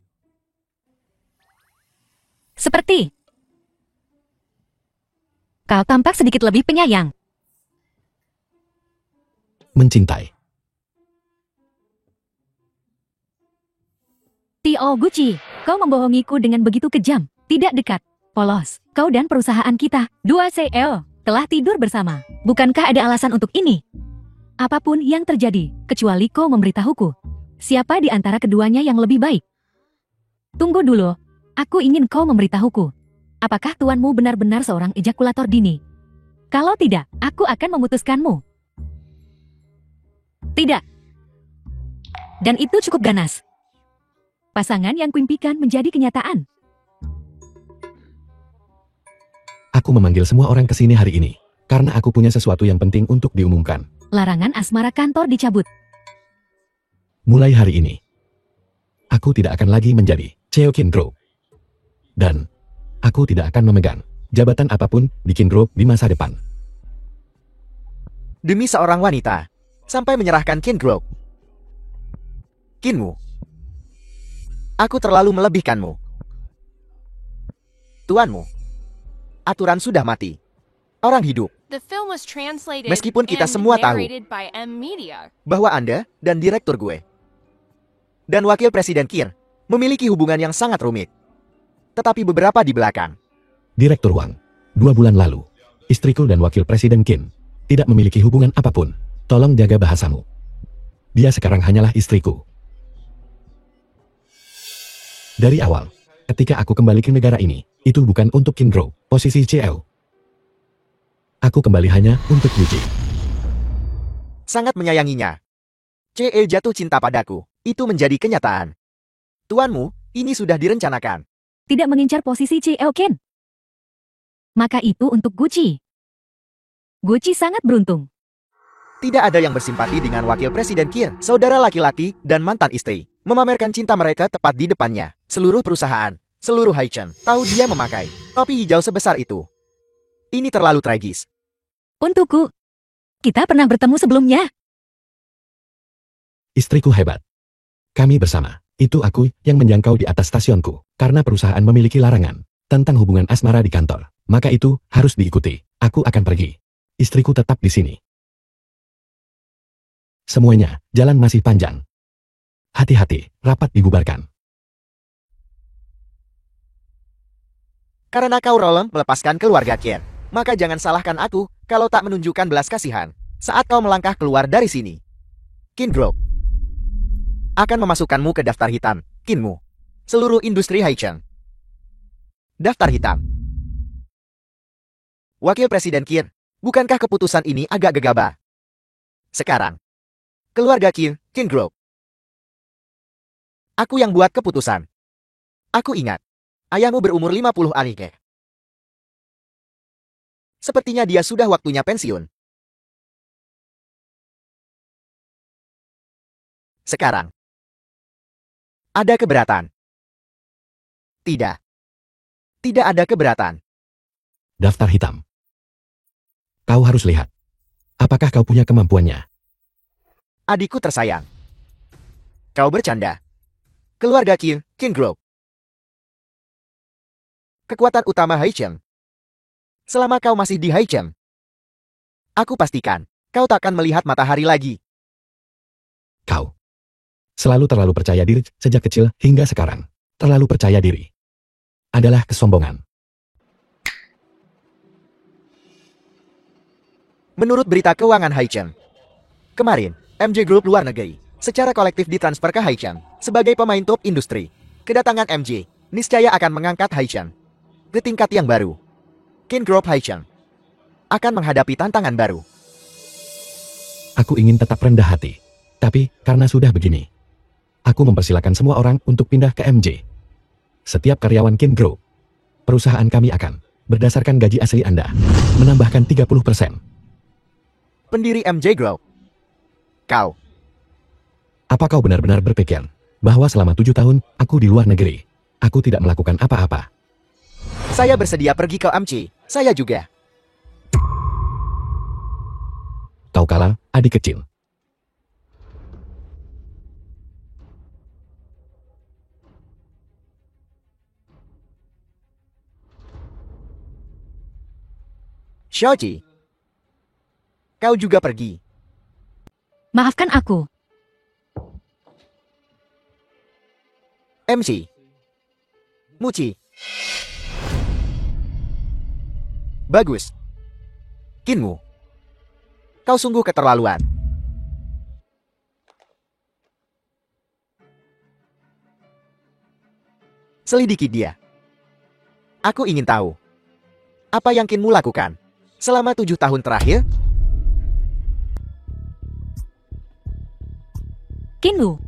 Seperti kau tampak sedikit lebih penyayang. Mencintai. Tio Gucci, kau membohongiku dengan begitu kejam, tidak dekat, polos. Kau dan perusahaan kita, 2CL, telah tidur bersama. Bukankah ada alasan untuk ini? Apapun yang terjadi, kecuali kau memberitahuku. Siapa di antara keduanya yang lebih baik? Tunggu dulu, aku ingin kau memberitahuku. Apakah tuanmu benar-benar seorang ejakulator dini? Kalau tidak, aku akan memutuskanmu. Tidak. Dan itu cukup ganas. Pasangan yang kuimpikan menjadi kenyataan. Aku memanggil semua orang ke sini hari ini, karena aku punya sesuatu yang penting untuk diumumkan. Larangan asmara kantor dicabut. Mulai hari ini, aku tidak akan lagi menjadi CEO Kin Group. Dan, aku tidak akan memegang jabatan apapun di Kin Group di masa depan. Demi seorang wanita, sampai menyerahkan Kin Group. Kinmu. Aku terlalu melebihkanmu. Tuanmu. Aturan sudah mati. Orang hidup. The film was translated Meskipun kita and semua tahu narrated by M. Media. bahwa Anda dan direktur gue dan wakil presiden Kir memiliki hubungan yang sangat rumit. Tetapi beberapa di belakang. Direktur Wang, 2 bulan lalu, istriku dan wakil presiden Qin tidak memiliki hubungan apapun. Tolong jaga bahasamu. Dia sekarang hanyalah istriku. Dari awal, ketika aku kembali ke negara ini, itu bukan untuk Kin Group, posisi CEO. Aku kembali hanya untuk Yuji. Sangat menyayanginya. CE jatuh cinta padaku. Itu menjadi kenyataan. Tuanmu, ini sudah direncanakan. Tidak mengincar posisi CEO Ken. Maka itu untuk Gucci. Gucci sangat beruntung. Tidak ada yang bersimpati dengan wakil presiden Kier, saudara laki-laki, dan mantan istri. Memamerkan cinta mereka tepat di depannya. Seluruh perusahaan, seluruh Haichen, tahu dia memakai topi hijau sebesar itu. Ini terlalu tragis. Untukku. Kita pernah bertemu sebelumnya. Istriku hebat. Kami bersama. Itu aku yang menjangkau di atas stasionku. Karena perusahaan memiliki larangan tentang hubungan asmara di kantor. Maka itu harus diikuti. Aku akan pergi. Istriku tetap di sini. Semuanya, jalan masih panjang. Hati-hati, rapat dibubarkan. Karena kau Rollem melepaskan keluarga Kier, maka jangan salahkan aku kalau tak menunjukkan belas kasihan saat kau melangkah keluar dari sini. Qin Group akan memasukkanmu ke daftar hitam, Qinmu. Seluruh industri Haichen. Daftar hitam. Wakil Presiden Kier, bukankah keputusan ini agak gegabah? Sekarang, keluarga Kier, Qin Group. Aku yang buat keputusan. Aku ingat, ayahmu berumur 50 anike. Sepertinya dia sudah waktunya pensiun. Sekarang, ada keberatan? Tidak. Tidak ada keberatan. Daftar hitam. Kau harus lihat. Apakah kau punya kemampuannya? Adikku tersayang. Kau bercanda. Keluarga Qin, Qin Group. Kekuatan utama Haichen. Selama kau masih di Haichen, aku pastikan, kau takkan melihat matahari lagi. Kau selalu terlalu percaya diri sejak kecil hingga sekarang. Terlalu percaya diri adalah kesombongan. Menurut berita keuangan Haichen, kemarin, MJ Group luar negeri secara kolektif ditransfer ke Haichen sebagai pemain top industri. Kedatangan MJ niscaya akan mengangkat Haichen ke tingkat yang baru. Qin Group Haichen akan menghadapi tantangan baru. Aku ingin tetap rendah hati. Tapi, karena sudah begini, aku mempersilakan semua orang untuk pindah ke MJ. Setiap karyawan Qin Group, perusahaan kami akan, berdasarkan gaji asli Anda, menambahkan 30%. Pendiri MJ Group. Kau. Apa kau benar-benar berpikir bahwa selama 7 tahun aku di luar negeri, aku tidak melakukan apa-apa? Saya bersedia pergi ke AMC. Saya juga. Kau kalah, adik kecil. Xiaoji. Kau juga pergi. Maafkan aku. MC. Muci. Bagus. Qinmu. Kau sungguh keterlaluan. Selidiki dia. Aku ingin tahu. Apa yang Qinmu lakukan selama 7 tahun terakhir? Qinmu.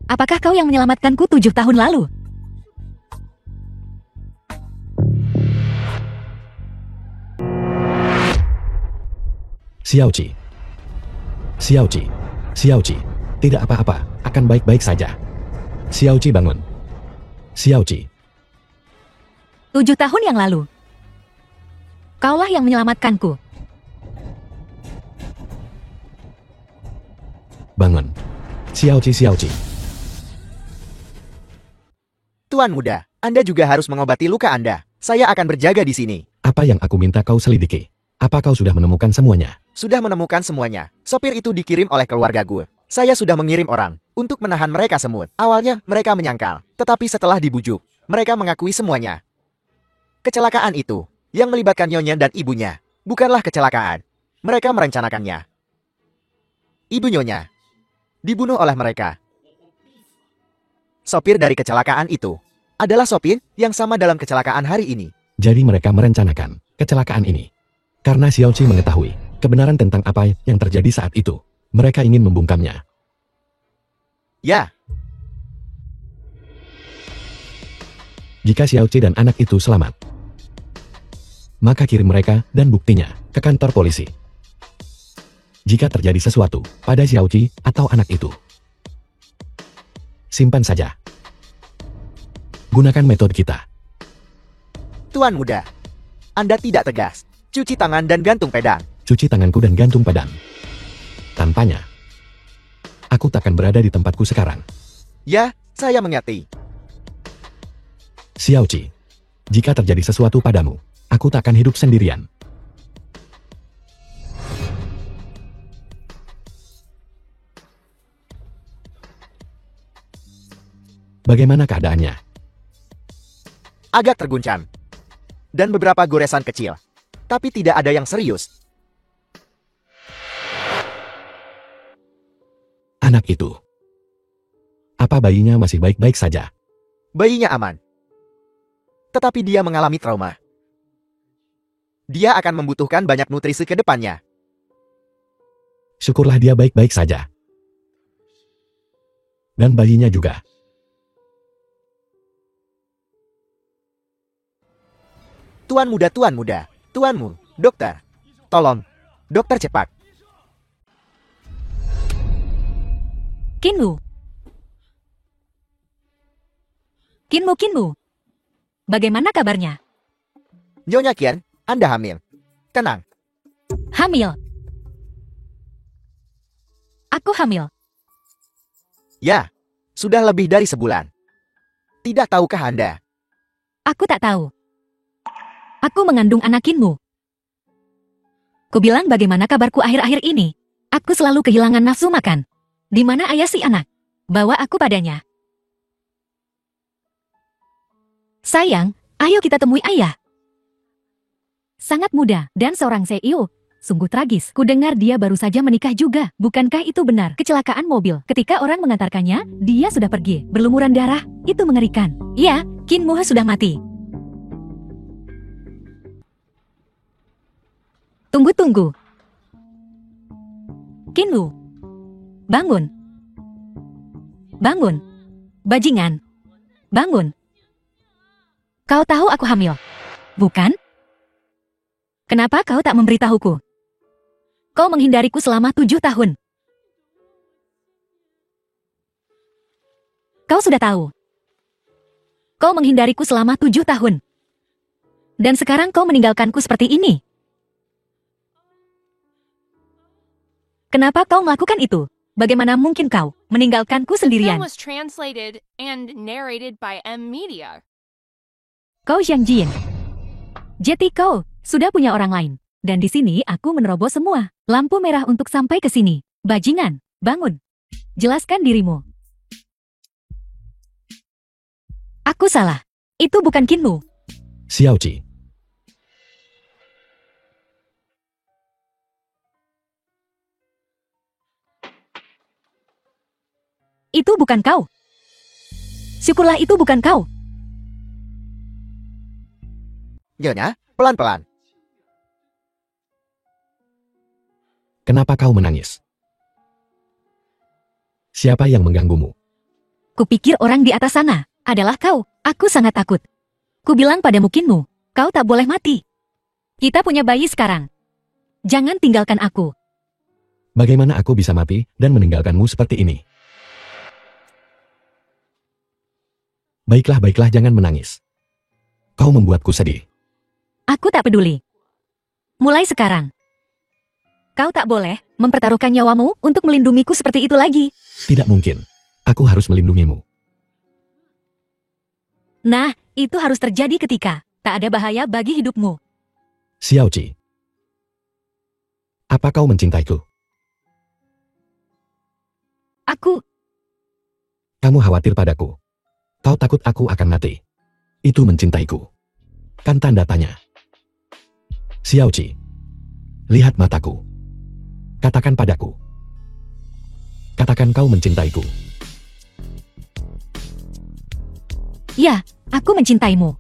Apakah kau yang menyelamatkanku 7 tahun lalu? Xiaoji. Xiaoji. Xiaoji. Tidak apa-apa, akan baik-baik saja. Xiaoji bangun. Xiaoji. 7 tahun yang lalu. Kaulah yang menyelamatkanku. Bangun. Xiaoji, Xiaoji. Tuan muda, Anda juga harus mengobati luka Anda. Saya akan berjaga di sini. Apa yang aku minta kau selidiki? Apa kau sudah menemukan semuanya? Sudah menemukan semuanya. Sopir itu dikirim oleh keluarga gue. Saya sudah mengirim orang untuk menahan mereka semut. Awalnya mereka menyangkal, tetapi setelah dibujuk, mereka mengakui semuanya. Kecelakaan itu, yang melibatkan nyonya dan ibunya, bukanlah kecelakaan. Mereka merencanakannya. Ibu nyonya dibunuh oleh mereka. Sopir dari kecelakaan itu adalah sopir yang sama dalam kecelakaan hari ini. Jadi mereka merencanakan kecelakaan ini. Karena Xiaoji mengetahui kebenaran tentang apa yang terjadi saat itu. Mereka ingin membungkamnya. Ya. Jika Xiaoji dan anak itu selamat, maka kirim mereka dan buktinya ke kantor polisi. Jika terjadi sesuatu pada Xiaoqi atau anak itu, simpan saja. Gunakan metode kita. Tuan muda, Anda tidak tegas. Cuci tangan dan gantung pedang. Cuci tanganku dan gantung pedang. Tanpanya, aku takkan berada di tempatku sekarang. Ya, saya mengerti. Xiaoqi, jika terjadi sesuatu padamu, aku takkan hidup sendirian. Bagaimana keadaannya? Agak terguncang. Dan beberapa goresan kecil. Tapi tidak ada yang serius. Anak itu. Apa bayinya masih baik-baik saja? Bayinya aman. Tetapi dia mengalami trauma. Dia akan membutuhkan banyak nutrisi ke depannya. Syukurlah dia baik-baik saja. Dan bayinya juga. Tuan muda, tuanmu, dokter. Tolong, dokter cepat. Kinmu. Kinmu. Bagaimana kabarnya? Nyonya Qian, Anda hamil. Tenang. Hamil. Aku hamil. Ya, sudah lebih dari sebulan. Tidak tahukah Anda? Aku tak tahu. Aku mengandung anak Kinmu. Kubilang bagaimana kabarku akhir-akhir ini. Aku selalu kehilangan nafsu makan. Di mana ayah si anak? Bawa aku padanya. Sayang, ayo kita temui ayah. Sangat muda dan seorang CEO. Sungguh tragis. Kudengar dia baru saja menikah juga. Bukankah itu benar? Kecelakaan mobil. Ketika orang mengantarkannya, dia sudah pergi. Berlumuran darah. Itu mengerikan. Iya, Kinmu sudah mati. Tunggu. Kinmu. Bangun. Bajingan. Bangun. Kau tahu aku hamil, bukan? Kenapa kau tak memberitahuku? Kau menghindariku selama 7 tahun. Kau sudah tahu. Kau menghindariku selama 7 tahun. Dan sekarang kau meninggalkanku seperti ini. Kenapa kau melakukan itu? Bagaimana mungkin kau meninggalkanku The sendirian? film was translated and narrated by M Media. Kau Xiangjin. Jeti kau sudah punya orang lain. Dan di sini aku menerobos semua. Lampu merah untuk sampai ke sini. Bajingan, bangun. Jelaskan dirimu. Aku salah. Itu bukan Kinmu. Xiaoqi. Itu bukan kau. Syukurlah itu bukan kau. Nyonya, pelan-pelan. Kenapa kau menangis? Siapa yang mengganggumu? Kupikir orang di atas sana adalah kau. Aku sangat takut. Kubilang padamu Kinmu, kau tak boleh mati. Kita punya bayi sekarang. Jangan tinggalkan aku. Bagaimana aku bisa mati dan meninggalkanmu seperti ini? Baiklah, jangan menangis. Kau membuatku sedih. Aku tak peduli. Mulai sekarang, kau tak boleh mempertaruhkan nyawamu untuk melindungiku seperti itu lagi. Tidak mungkin. Aku harus melindungimu. Nah, itu harus terjadi ketika tak ada bahaya bagi hidupmu. Xiaoqi. Apa kau mencintaiku? Kamu khawatir padaku. Kau takut aku akan mati. Itu mencintaiku. Kan tanda tanya. Xiaoqi. Lihat mataku. Katakan padaku. Katakan kau mencintaiku. Ya, aku mencintaimu.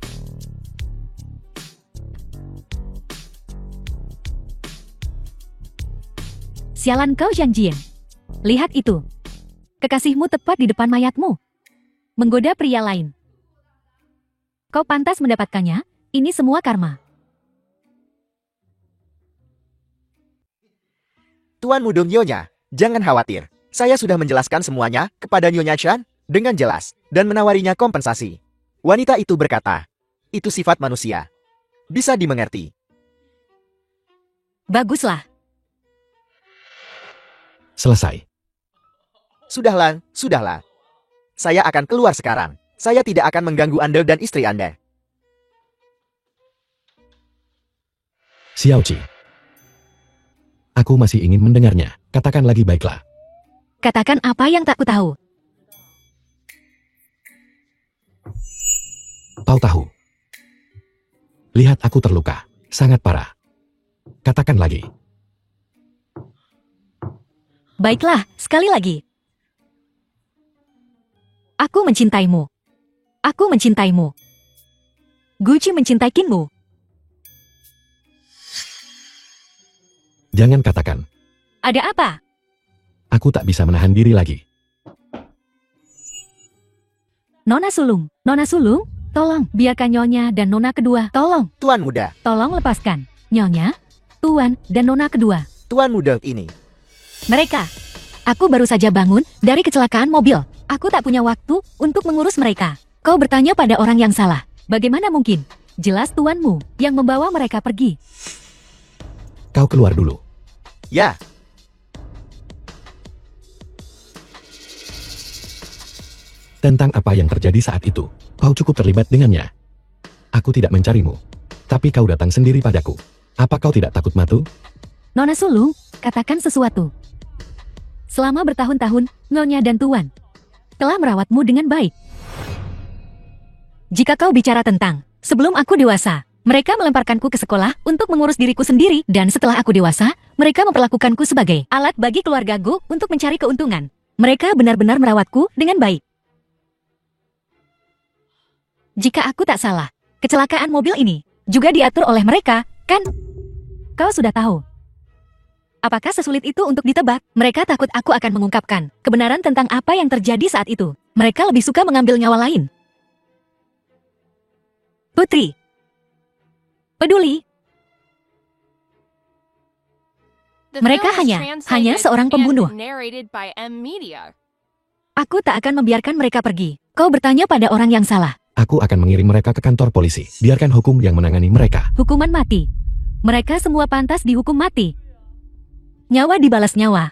Sialan kau Xiangjin. Lihat itu. Kekasihmu tepat di depan mayatmu. Menggoda pria lain. Kau pantas mendapatkannya, ini semua karma. Tuan Mudo Nyonya, jangan khawatir. Saya sudah menjelaskan semuanya kepada Nyonya Chan dengan jelas dan menawarinya kompensasi. Wanita itu berkata, itu sifat manusia. Bisa dimengerti. Baguslah. Selesai. Sudahlah, sudahlah. Saya akan keluar sekarang. Saya tidak akan mengganggu Anda dan istri Anda. Xiaoqi. Aku masih ingin mendengarnya. Katakan lagi baiklah. Katakan apa yang tak ku tahu. Kau tahu. Lihat aku terluka. Sangat parah. Katakan lagi. Baiklah, sekali lagi. Aku mencintaimu. Aku mencintaimu. Gucci mencintai Kinmu. Jangan katakan. Ada apa? Aku tak bisa menahan diri lagi. Nona Sulung, tolong biarkan Nyonya dan Nona kedua. Tolong, Tuan Muda, tolong lepaskan. Nyonya, Tuan, dan Nona kedua. Tuan Muda ini. Mereka. Aku baru saja bangun dari kecelakaan mobil. Aku tak punya waktu untuk mengurus mereka. Kau bertanya pada orang yang salah. Bagaimana mungkin? Jelas tuanmu yang membawa mereka pergi. Kau keluar dulu. Ya, Tentang apa yang terjadi saat itu, kau cukup terlibat dengannya. Aku tidak mencarimu. Tapi kau datang sendiri padaku. Apa kau tidak takut matu? Nona Sulung, katakan sesuatu. Selama bertahun-tahun, Nyonya dan Tuan telah merawatmu dengan baik. Jika kau bicara tentang, sebelum aku dewasa, mereka melemparkanku ke sekolah untuk mengurus diriku sendiri, dan setelah aku dewasa, mereka memperlakukanku sebagai alat bagi keluargaku untuk mencari keuntungan. Mereka benar-benar merawatku dengan baik. Jika aku tak salah, kecelakaan mobil ini juga diatur oleh mereka, kan? Kau sudah tahu. Apakah sesulit itu untuk ditebak? Mereka takut aku akan mengungkapkan kebenaran tentang apa yang terjadi saat itu. Mereka lebih suka mengambil nyawa lain. Putri. Peduli. Mereka hanya seorang pembunuh. Aku tak akan membiarkan mereka pergi. Kau bertanya pada orang yang salah. Aku akan mengirim mereka ke kantor polisi. Biarkan hukum yang menangani mereka. Hukuman mati. Mereka semua pantas dihukum mati. Nyawa dibalas nyawa.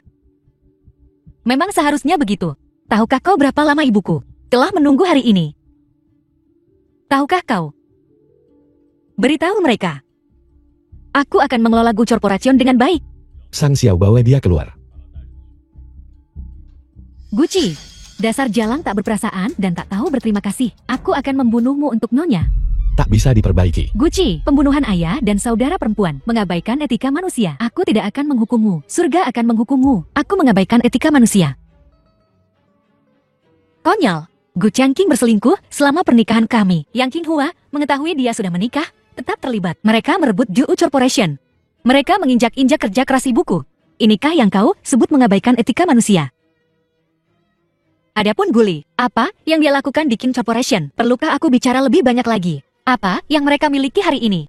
Memang seharusnya begitu. Tahukah kau berapa lama ibuku telah menunggu hari ini? Tahukah kau? Beritahu mereka. Aku akan mengelola Gu Corporation dengan baik. Sang Xiao bawa dia keluar. Gucci, dasar jalang tak berperasaan dan tak tahu berterima kasih. Aku akan membunuhmu untuk Nyonya. Tak bisa diperbaiki. Gucci, pembunuhan ayah dan saudara perempuan, mengabaikan etika manusia. Aku tidak akan menghukummu. Surga akan menghukummu. Aku mengabaikan etika manusia. Konyol. Gu Changqing berselingkuh selama pernikahan kami. Yang Qinghua mengetahui dia sudah menikah, tetap terlibat. Mereka merebut Ju Corporation. Mereka menginjak-injak kerja keras ibuku. Inikah yang kau sebut mengabaikan etika manusia? Adapun Guli, apa yang dia lakukan di Qin Corporation? Perlukah aku bicara lebih banyak lagi? Apa yang mereka miliki hari ini?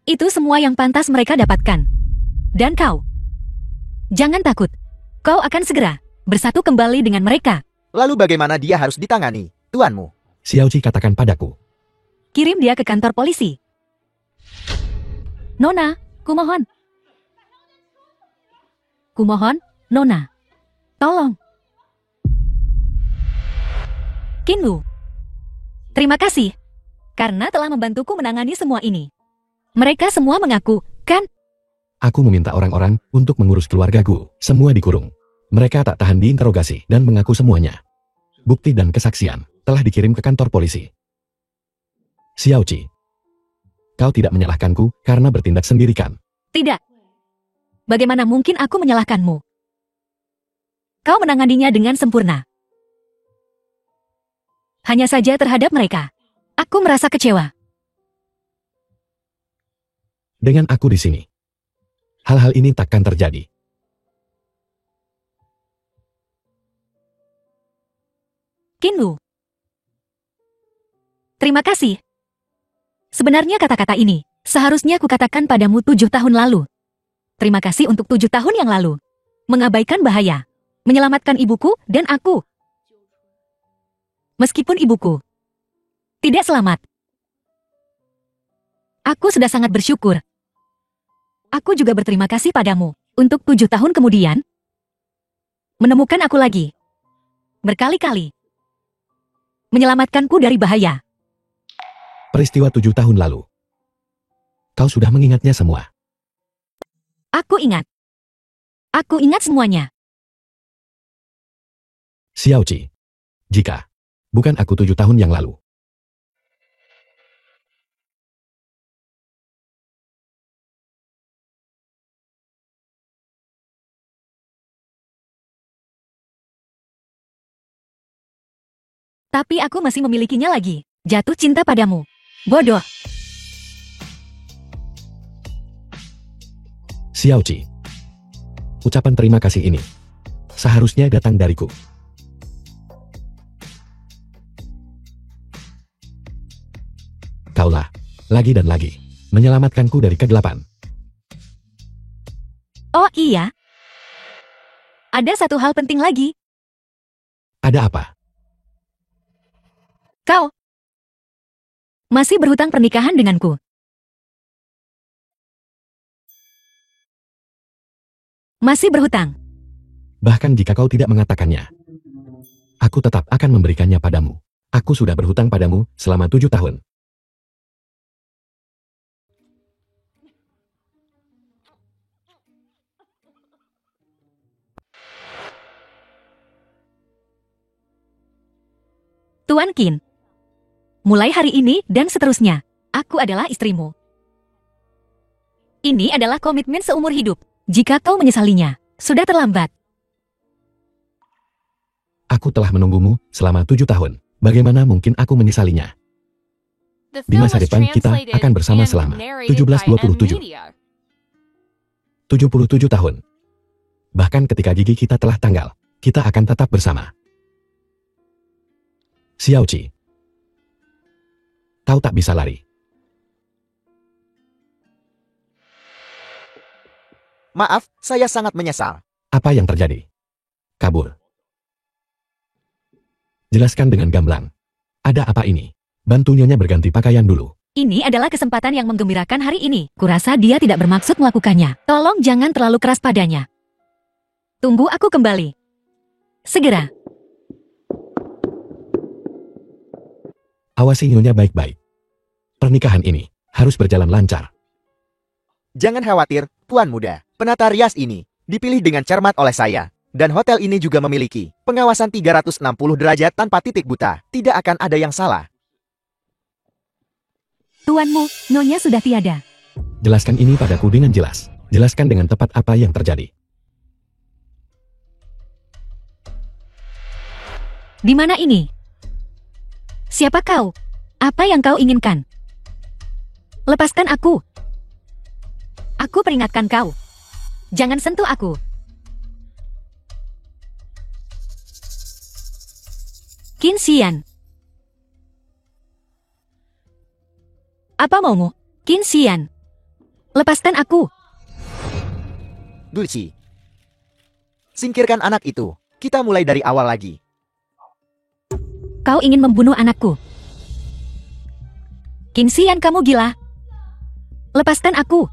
Itu semua yang pantas mereka dapatkan. Dan kau, jangan takut. Kau akan segera bersatu kembali dengan mereka. Lalu bagaimana dia harus ditangani, tuanmu? Xiaoqi katakan padaku. Kirim dia ke kantor polisi. Nona, kumohon. Kumohon, Nona. Tolong. Kinwu. Terima kasih. Karena telah membantuku menangani semua ini. Mereka semua mengaku, kan? Aku meminta orang-orang untuk mengurus keluargaku. Semua dikurung. Mereka tak tahan diinterogasi dan mengaku semuanya. Bukti dan kesaksian telah dikirim ke kantor polisi. Xiaoqi, kau tidak menyalahkanku karena bertindak sendiri kan? Tidak. Bagaimana mungkin aku menyalahkanmu? Kau menanganinya dengan sempurna. Hanya saja terhadap mereka, aku merasa kecewa. Dengan aku di sini, hal-hal ini takkan terjadi. Kinwu. Terima kasih. Sebenarnya kata-kata ini seharusnya kukatakan padamu 7 tahun lalu. Terima kasih untuk 7 tahun yang lalu. mengabaikan bahaya, menyelamatkan ibuku dan aku. Meskipun ibuku tidak selamat, aku sudah sangat bersyukur. Aku juga berterima kasih padamu untuk 7 tahun kemudian menemukan aku lagi. Berkali-kali menyelamatkanku dari bahaya. Peristiwa 7 tahun lalu. Kau sudah mengingatnya semua. Aku ingat. Aku ingat semuanya. Xiaoqi. Jika bukan aku 7 tahun yang lalu. Tapi aku masih memilikinya lagi. Jatuh cinta padamu. Bodoh. Xiaoqi. Ucapan terima kasih ini seharusnya datang dariku. Kaulah, lagi dan lagi, menyelamatkanku dari kegelapan. Oh iya. Ada satu hal penting lagi. Ada apa? Kau masih berhutang pernikahan denganku. Masih berhutang. Bahkan jika kau tidak mengatakannya, aku tetap akan memberikannya padamu. Aku sudah berhutang padamu selama 7 tahun. Tuan Qin. Mulai hari ini dan seterusnya, aku adalah istrimu. Ini adalah komitmen seumur hidup. Jika kau menyesalinya, sudah terlambat. Aku telah menunggumu selama 7 tahun. Bagaimana mungkin aku menyesalinya? The Di film masa was depan kita translated akan bersama and selama narrated by 1727. M-Media. 77 tahun. Bahkan ketika gigi kita telah tanggal, kita akan tetap bersama. Xiaoqi. Kau tak bisa lari. Maaf, saya sangat menyesal. Apa yang terjadi? Kabur. Jelaskan dengan gamblang. Ada apa ini? Bantu Nyonya berganti pakaian dulu. Ini adalah kesempatan yang menggembirakan hari ini. Kurasa dia tidak bermaksud melakukannya. Tolong jangan terlalu keras padanya. Tunggu aku kembali. Segera. Awasi Nyonya baik-baik. Pernikahan ini harus berjalan lancar. Jangan khawatir, Tuan Muda. Penata rias ini dipilih dengan cermat oleh saya. Dan hotel ini juga memiliki pengawasan 360 derajat tanpa titik buta. Tidak akan ada yang salah. Tuanmu, Nyonya sudah tiada. Jelaskan ini padaku dengan jelas. Jelaskan dengan tepat apa yang terjadi. Di mana ini? Siapa kau? Apa yang kau inginkan? Lepaskan aku. Aku peringatkan kau. Jangan sentuh aku. Qin Xian. Apa maumu? Qin Xian. Lepaskan aku. Dulci. Singkirkan anak itu. Kita mulai dari awal lagi. Kau ingin membunuh anakku. Qin Xian, kamu gila. Lepaskan aku.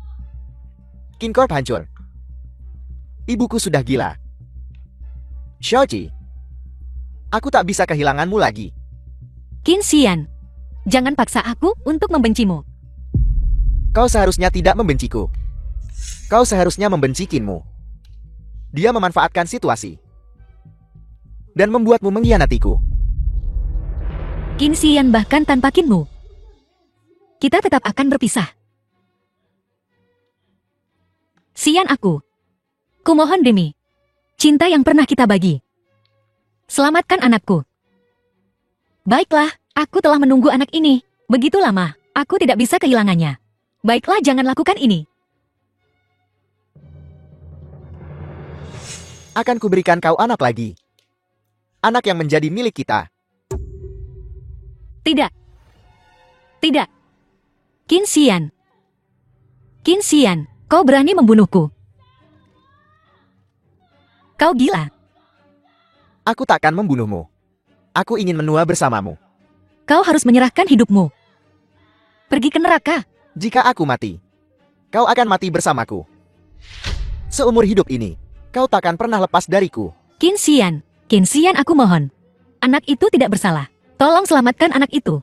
Kincorp hancur. Ibuku sudah gila. Xiaoqi. Aku tak bisa kehilanganmu lagi. Qin Xian. Jangan paksa aku untuk membencimu. Kau seharusnya tidak membenciku. Kau seharusnya membenci Qinmu. Dia memanfaatkan situasi. Dan membuatmu mengkhianatiku. Qin Xian, bahkan tanpa Qinmu, kita tetap akan berpisah. Xian aku. Kumohon demi cinta yang pernah kita bagi. Selamatkan anakku. Baiklah, aku telah menunggu anak ini. Begitu lama, aku tidak bisa kehilangannya. Baiklah, jangan lakukan ini. Akan kuberikan kau anak lagi. Anak yang menjadi milik kita. Tidak. Tidak. Qin Xian. Qin Xian, kau berani membunuhku. Kau gila. Aku takkan membunuhmu. Aku ingin menua bersamamu. Kau harus menyerahkan hidupmu. Pergi ke neraka. Jika aku mati, kau akan mati bersamaku. Seumur hidup ini, kau takkan pernah lepas dariku. Qin Xian, aku mohon. Anak itu tidak bersalah. Tolong selamatkan anak itu.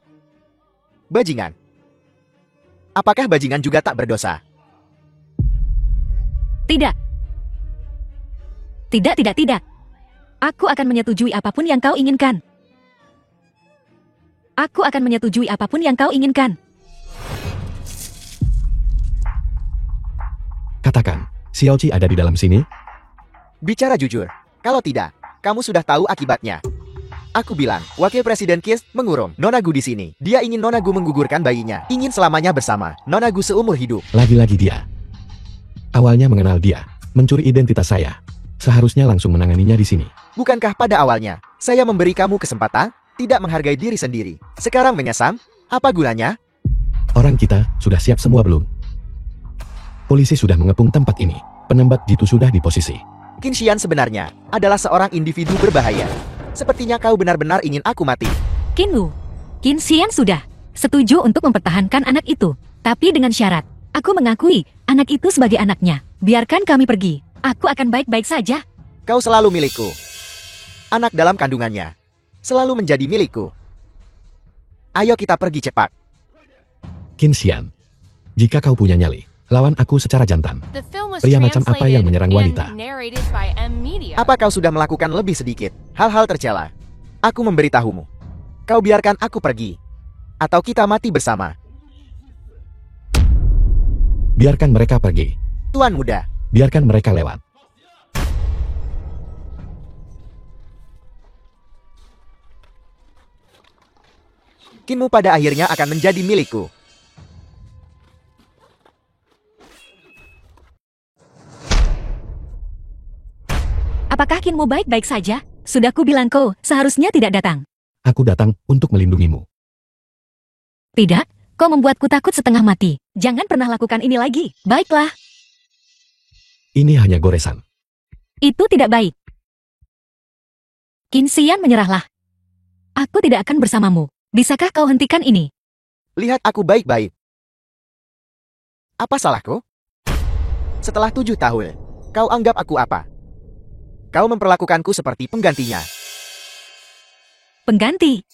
Bajingan. Apakah bajingan juga tak berdosa? Tidak. Tidak. Aku akan menyetujui apapun yang kau inginkan. Aku akan menyetujui apapun yang kau inginkan. Katakan, Xiaoqi ada di dalam sini? Bicara jujur. Kalau tidak, kamu sudah tahu akibatnya. Aku bilang, Wakil Presiden Kiss mengurung Nona Gu di sini. Dia ingin Nona Gu menggugurkan bayinya. Ingin selamanya bersama Nona Gu seumur hidup. Lagi-lagi dia. Awalnya mengenal dia, mencuri identitas saya. Seharusnya langsung menanganinya di sini. Bukankah pada awalnya, saya memberi kamu kesempatan? Tidak menghargai diri sendiri. Sekarang menyesam? Apa gunanya? Orang kita sudah siap semua belum? Polisi sudah mengepung tempat ini. Penembak jitu sudah di posisi. Qin Xian sebenarnya adalah seorang individu berbahaya. Sepertinya kau benar-benar ingin aku mati. Qin Xian sudah setuju untuk mempertahankan anak itu. Tapi dengan syarat, aku mengakui anak itu sebagai anaknya. Biarkan kami pergi. Aku akan baik-baik saja. Kau selalu milikku. Anak dalam kandungannya selalu menjadi milikku. Ayo kita pergi cepat. Qin Xian, jika kau punya nyali, lawan aku secara jantan. The film was Pria macam apa yang translated menyerang wanita? and narrated by M Media. Apa kau sudah melakukan lebih sedikit hal-hal tercela? Aku memberitahumu. Kau biarkan aku pergi. Atau kita mati bersama. Biarkan mereka pergi. Tuan muda. Biarkan mereka lewat. Kinmu pada akhirnya akan menjadi milikku. Apakah Kinmu baik-baik saja? Sudah ku bilang kau seharusnya tidak datang. Aku datang untuk melindungimu. Tidak, kau membuatku takut setengah mati. Jangan pernah lakukan ini lagi. Baiklah, Ini hanya goresan. itu tidak baik. Qin Xian menyerahlah. Aku tidak akan bersamamu. Bisakah kau hentikan ini? Lihat aku baik-baik. Apa salahku? Setelah 7 tahun, kau anggap aku apa? Kau memperlakukanku seperti penggantinya. Pengganti.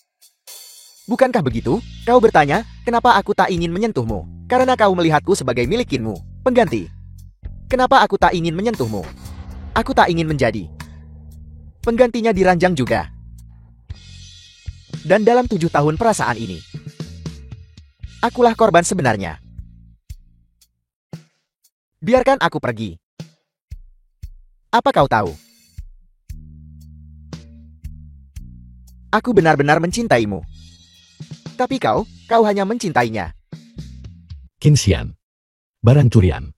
Bukankah begitu? Kau bertanya, kenapa aku tak ingin menyentuhmu? Karena kau melihatku sebagai milikinmu, pengganti. Kenapa aku tak ingin menyentuhmu? Aku tak ingin menjadi penggantinya di ranjang juga. Dan dalam 7 tahun perasaan ini, akulah korban sebenarnya. Biarkan aku pergi. Apa kau tahu? Aku benar-benar mencintaimu. Tapi kau hanya mencintainya. Qin Xian, barang curian.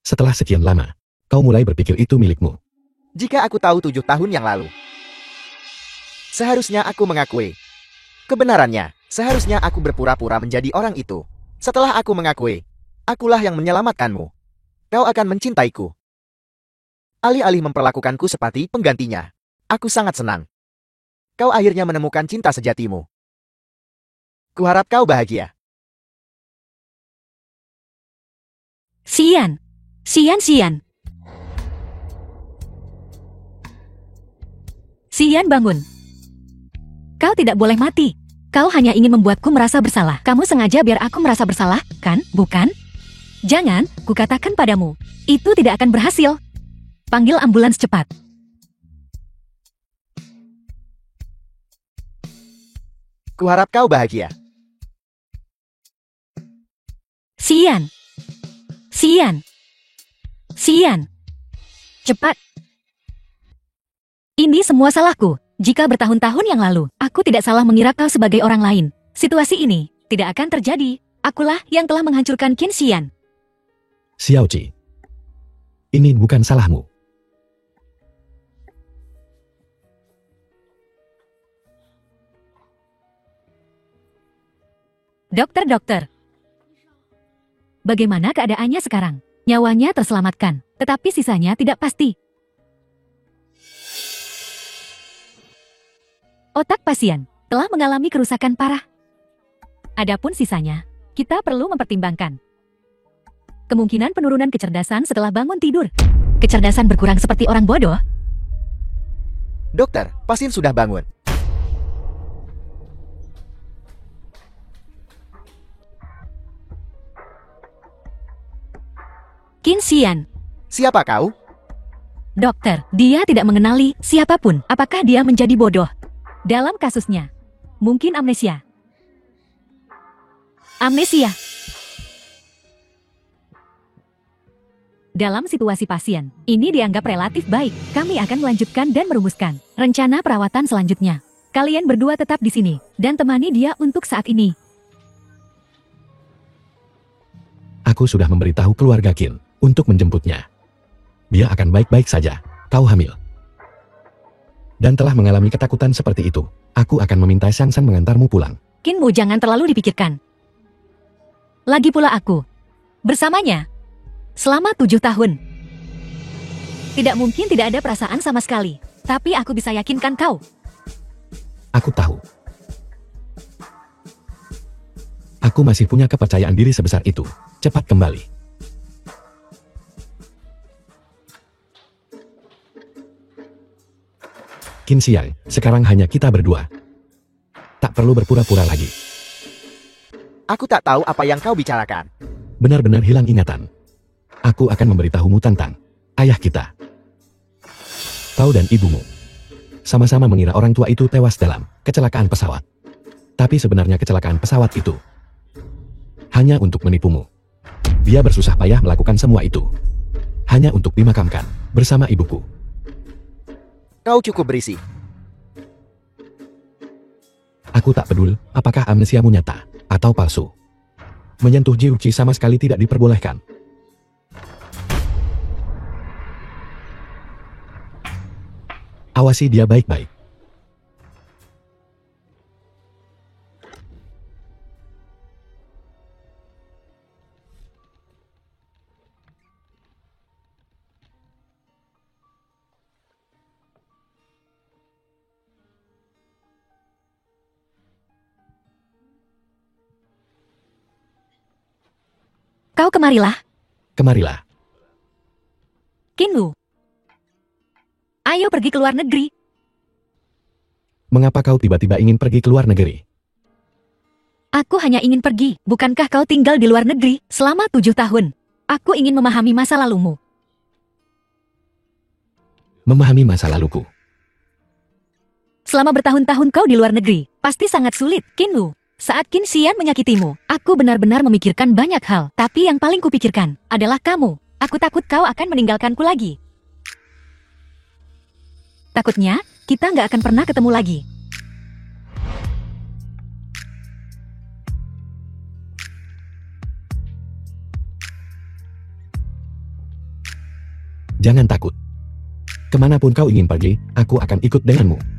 Setelah sekian lama, kau mulai berpikir itu milikmu. Jika aku tahu 7 tahun yang lalu, seharusnya aku mengakui kebenarannya. Seharusnya aku berpura-pura menjadi orang itu. Setelah aku mengakui, akulah yang menyelamatkanmu. Kau akan mencintaiku. Alih-alih memperlakukanku seperti penggantinya, aku sangat senang. Kau akhirnya menemukan cinta sejatimu. Kuharap kau bahagia. Xian. Xian, bangun. Kau tidak boleh mati. Kau hanya ingin membuatku merasa bersalah. Kamu sengaja biar aku merasa bersalah, kan? Bukan? Jangan, kukatakan padamu. Itu tidak akan berhasil. Panggil ambulans cepat. Kuharap kau bahagia. Xian. Cepat. Ini semua salahku. Jika bertahun-tahun yang lalu, aku tidak salah mengira kau sebagai orang lain. Situasi ini tidak akan terjadi. Akulah yang telah menghancurkan Qin Xian. Xiaoqi, ini bukan salahmu. Dokter. Bagaimana keadaannya sekarang? Nyawanya terselamatkan, tetapi sisanya tidak pasti. Otak pasien telah mengalami kerusakan parah. Adapun sisanya, kita perlu mempertimbangkan kemungkinan penurunan kecerdasan setelah bangun tidur. Kecerdasan berkurang seperti orang bodoh. Dokter, pasien sudah bangun. Qin Xian. Siapa kau? Dokter, dia tidak mengenali siapapun. Apakah dia menjadi bodoh? Dalam kasusnya, mungkin amnesia. Amnesia. Dalam situasi pasien, ini dianggap relatif baik. Kami akan melanjutkan dan merumuskan rencana perawatan selanjutnya. Kalian berdua tetap di sini dan temani dia untuk saat ini. Aku sudah memberitahu keluarga Qin untuk menjemputnya. Dia akan baik-baik saja. Kau hamil. Dan telah mengalami ketakutan seperti itu. Aku akan meminta Shang San mengantarmu pulang. Qinmu jangan terlalu dipikirkan. Lagi pula aku bersamanya selama 7 tahun. Tidak mungkin tidak ada perasaan sama sekali. Tapi aku bisa yakinkan kau. Aku tahu. Aku masih punya kepercayaan diri sebesar itu. Cepat kembali. Qin Xian, sekarang hanya kita berdua. Tak perlu berpura-pura lagi. Aku tak tahu apa yang kau bicarakan. Benar-benar hilang ingatan. Aku akan memberitahumu tentang ayah kita. Kau dan ibumu sama-sama mengira orang tua itu tewas dalam kecelakaan pesawat. Tapi sebenarnya kecelakaan pesawat itu hanya untuk menipumu. Dia bersusah payah melakukan semua itu hanya untuk dimakamkan bersama ibuku. Kau cukup berisi. Aku tak peduli apakah amnesiamu nyata atau palsu. Menyentuh Jiuqi sama sekali tidak diperbolehkan. Awasi dia baik-baik. Kau kemarilah. Kemarilah. Qinwu. Ayo pergi ke luar negeri. Mengapa kau tiba-tiba ingin pergi ke luar negeri? Aku hanya ingin pergi. Bukankah kau tinggal di luar negeri selama 7 tahun? Aku ingin memahami masa lalumu. Memahami masa laluku. Selama bertahun-tahun kau di luar negeri, pasti sangat sulit, Qinwu. Saat Qin Xian menyakitimu, aku benar-benar memikirkan banyak hal. Tapi yang paling kupikirkan adalah kamu. Aku takut kau akan meninggalkanku lagi. Takutnya, kita nggak akan pernah ketemu lagi. Jangan takut. Kemanapun kau ingin pergi, aku akan ikut denganmu.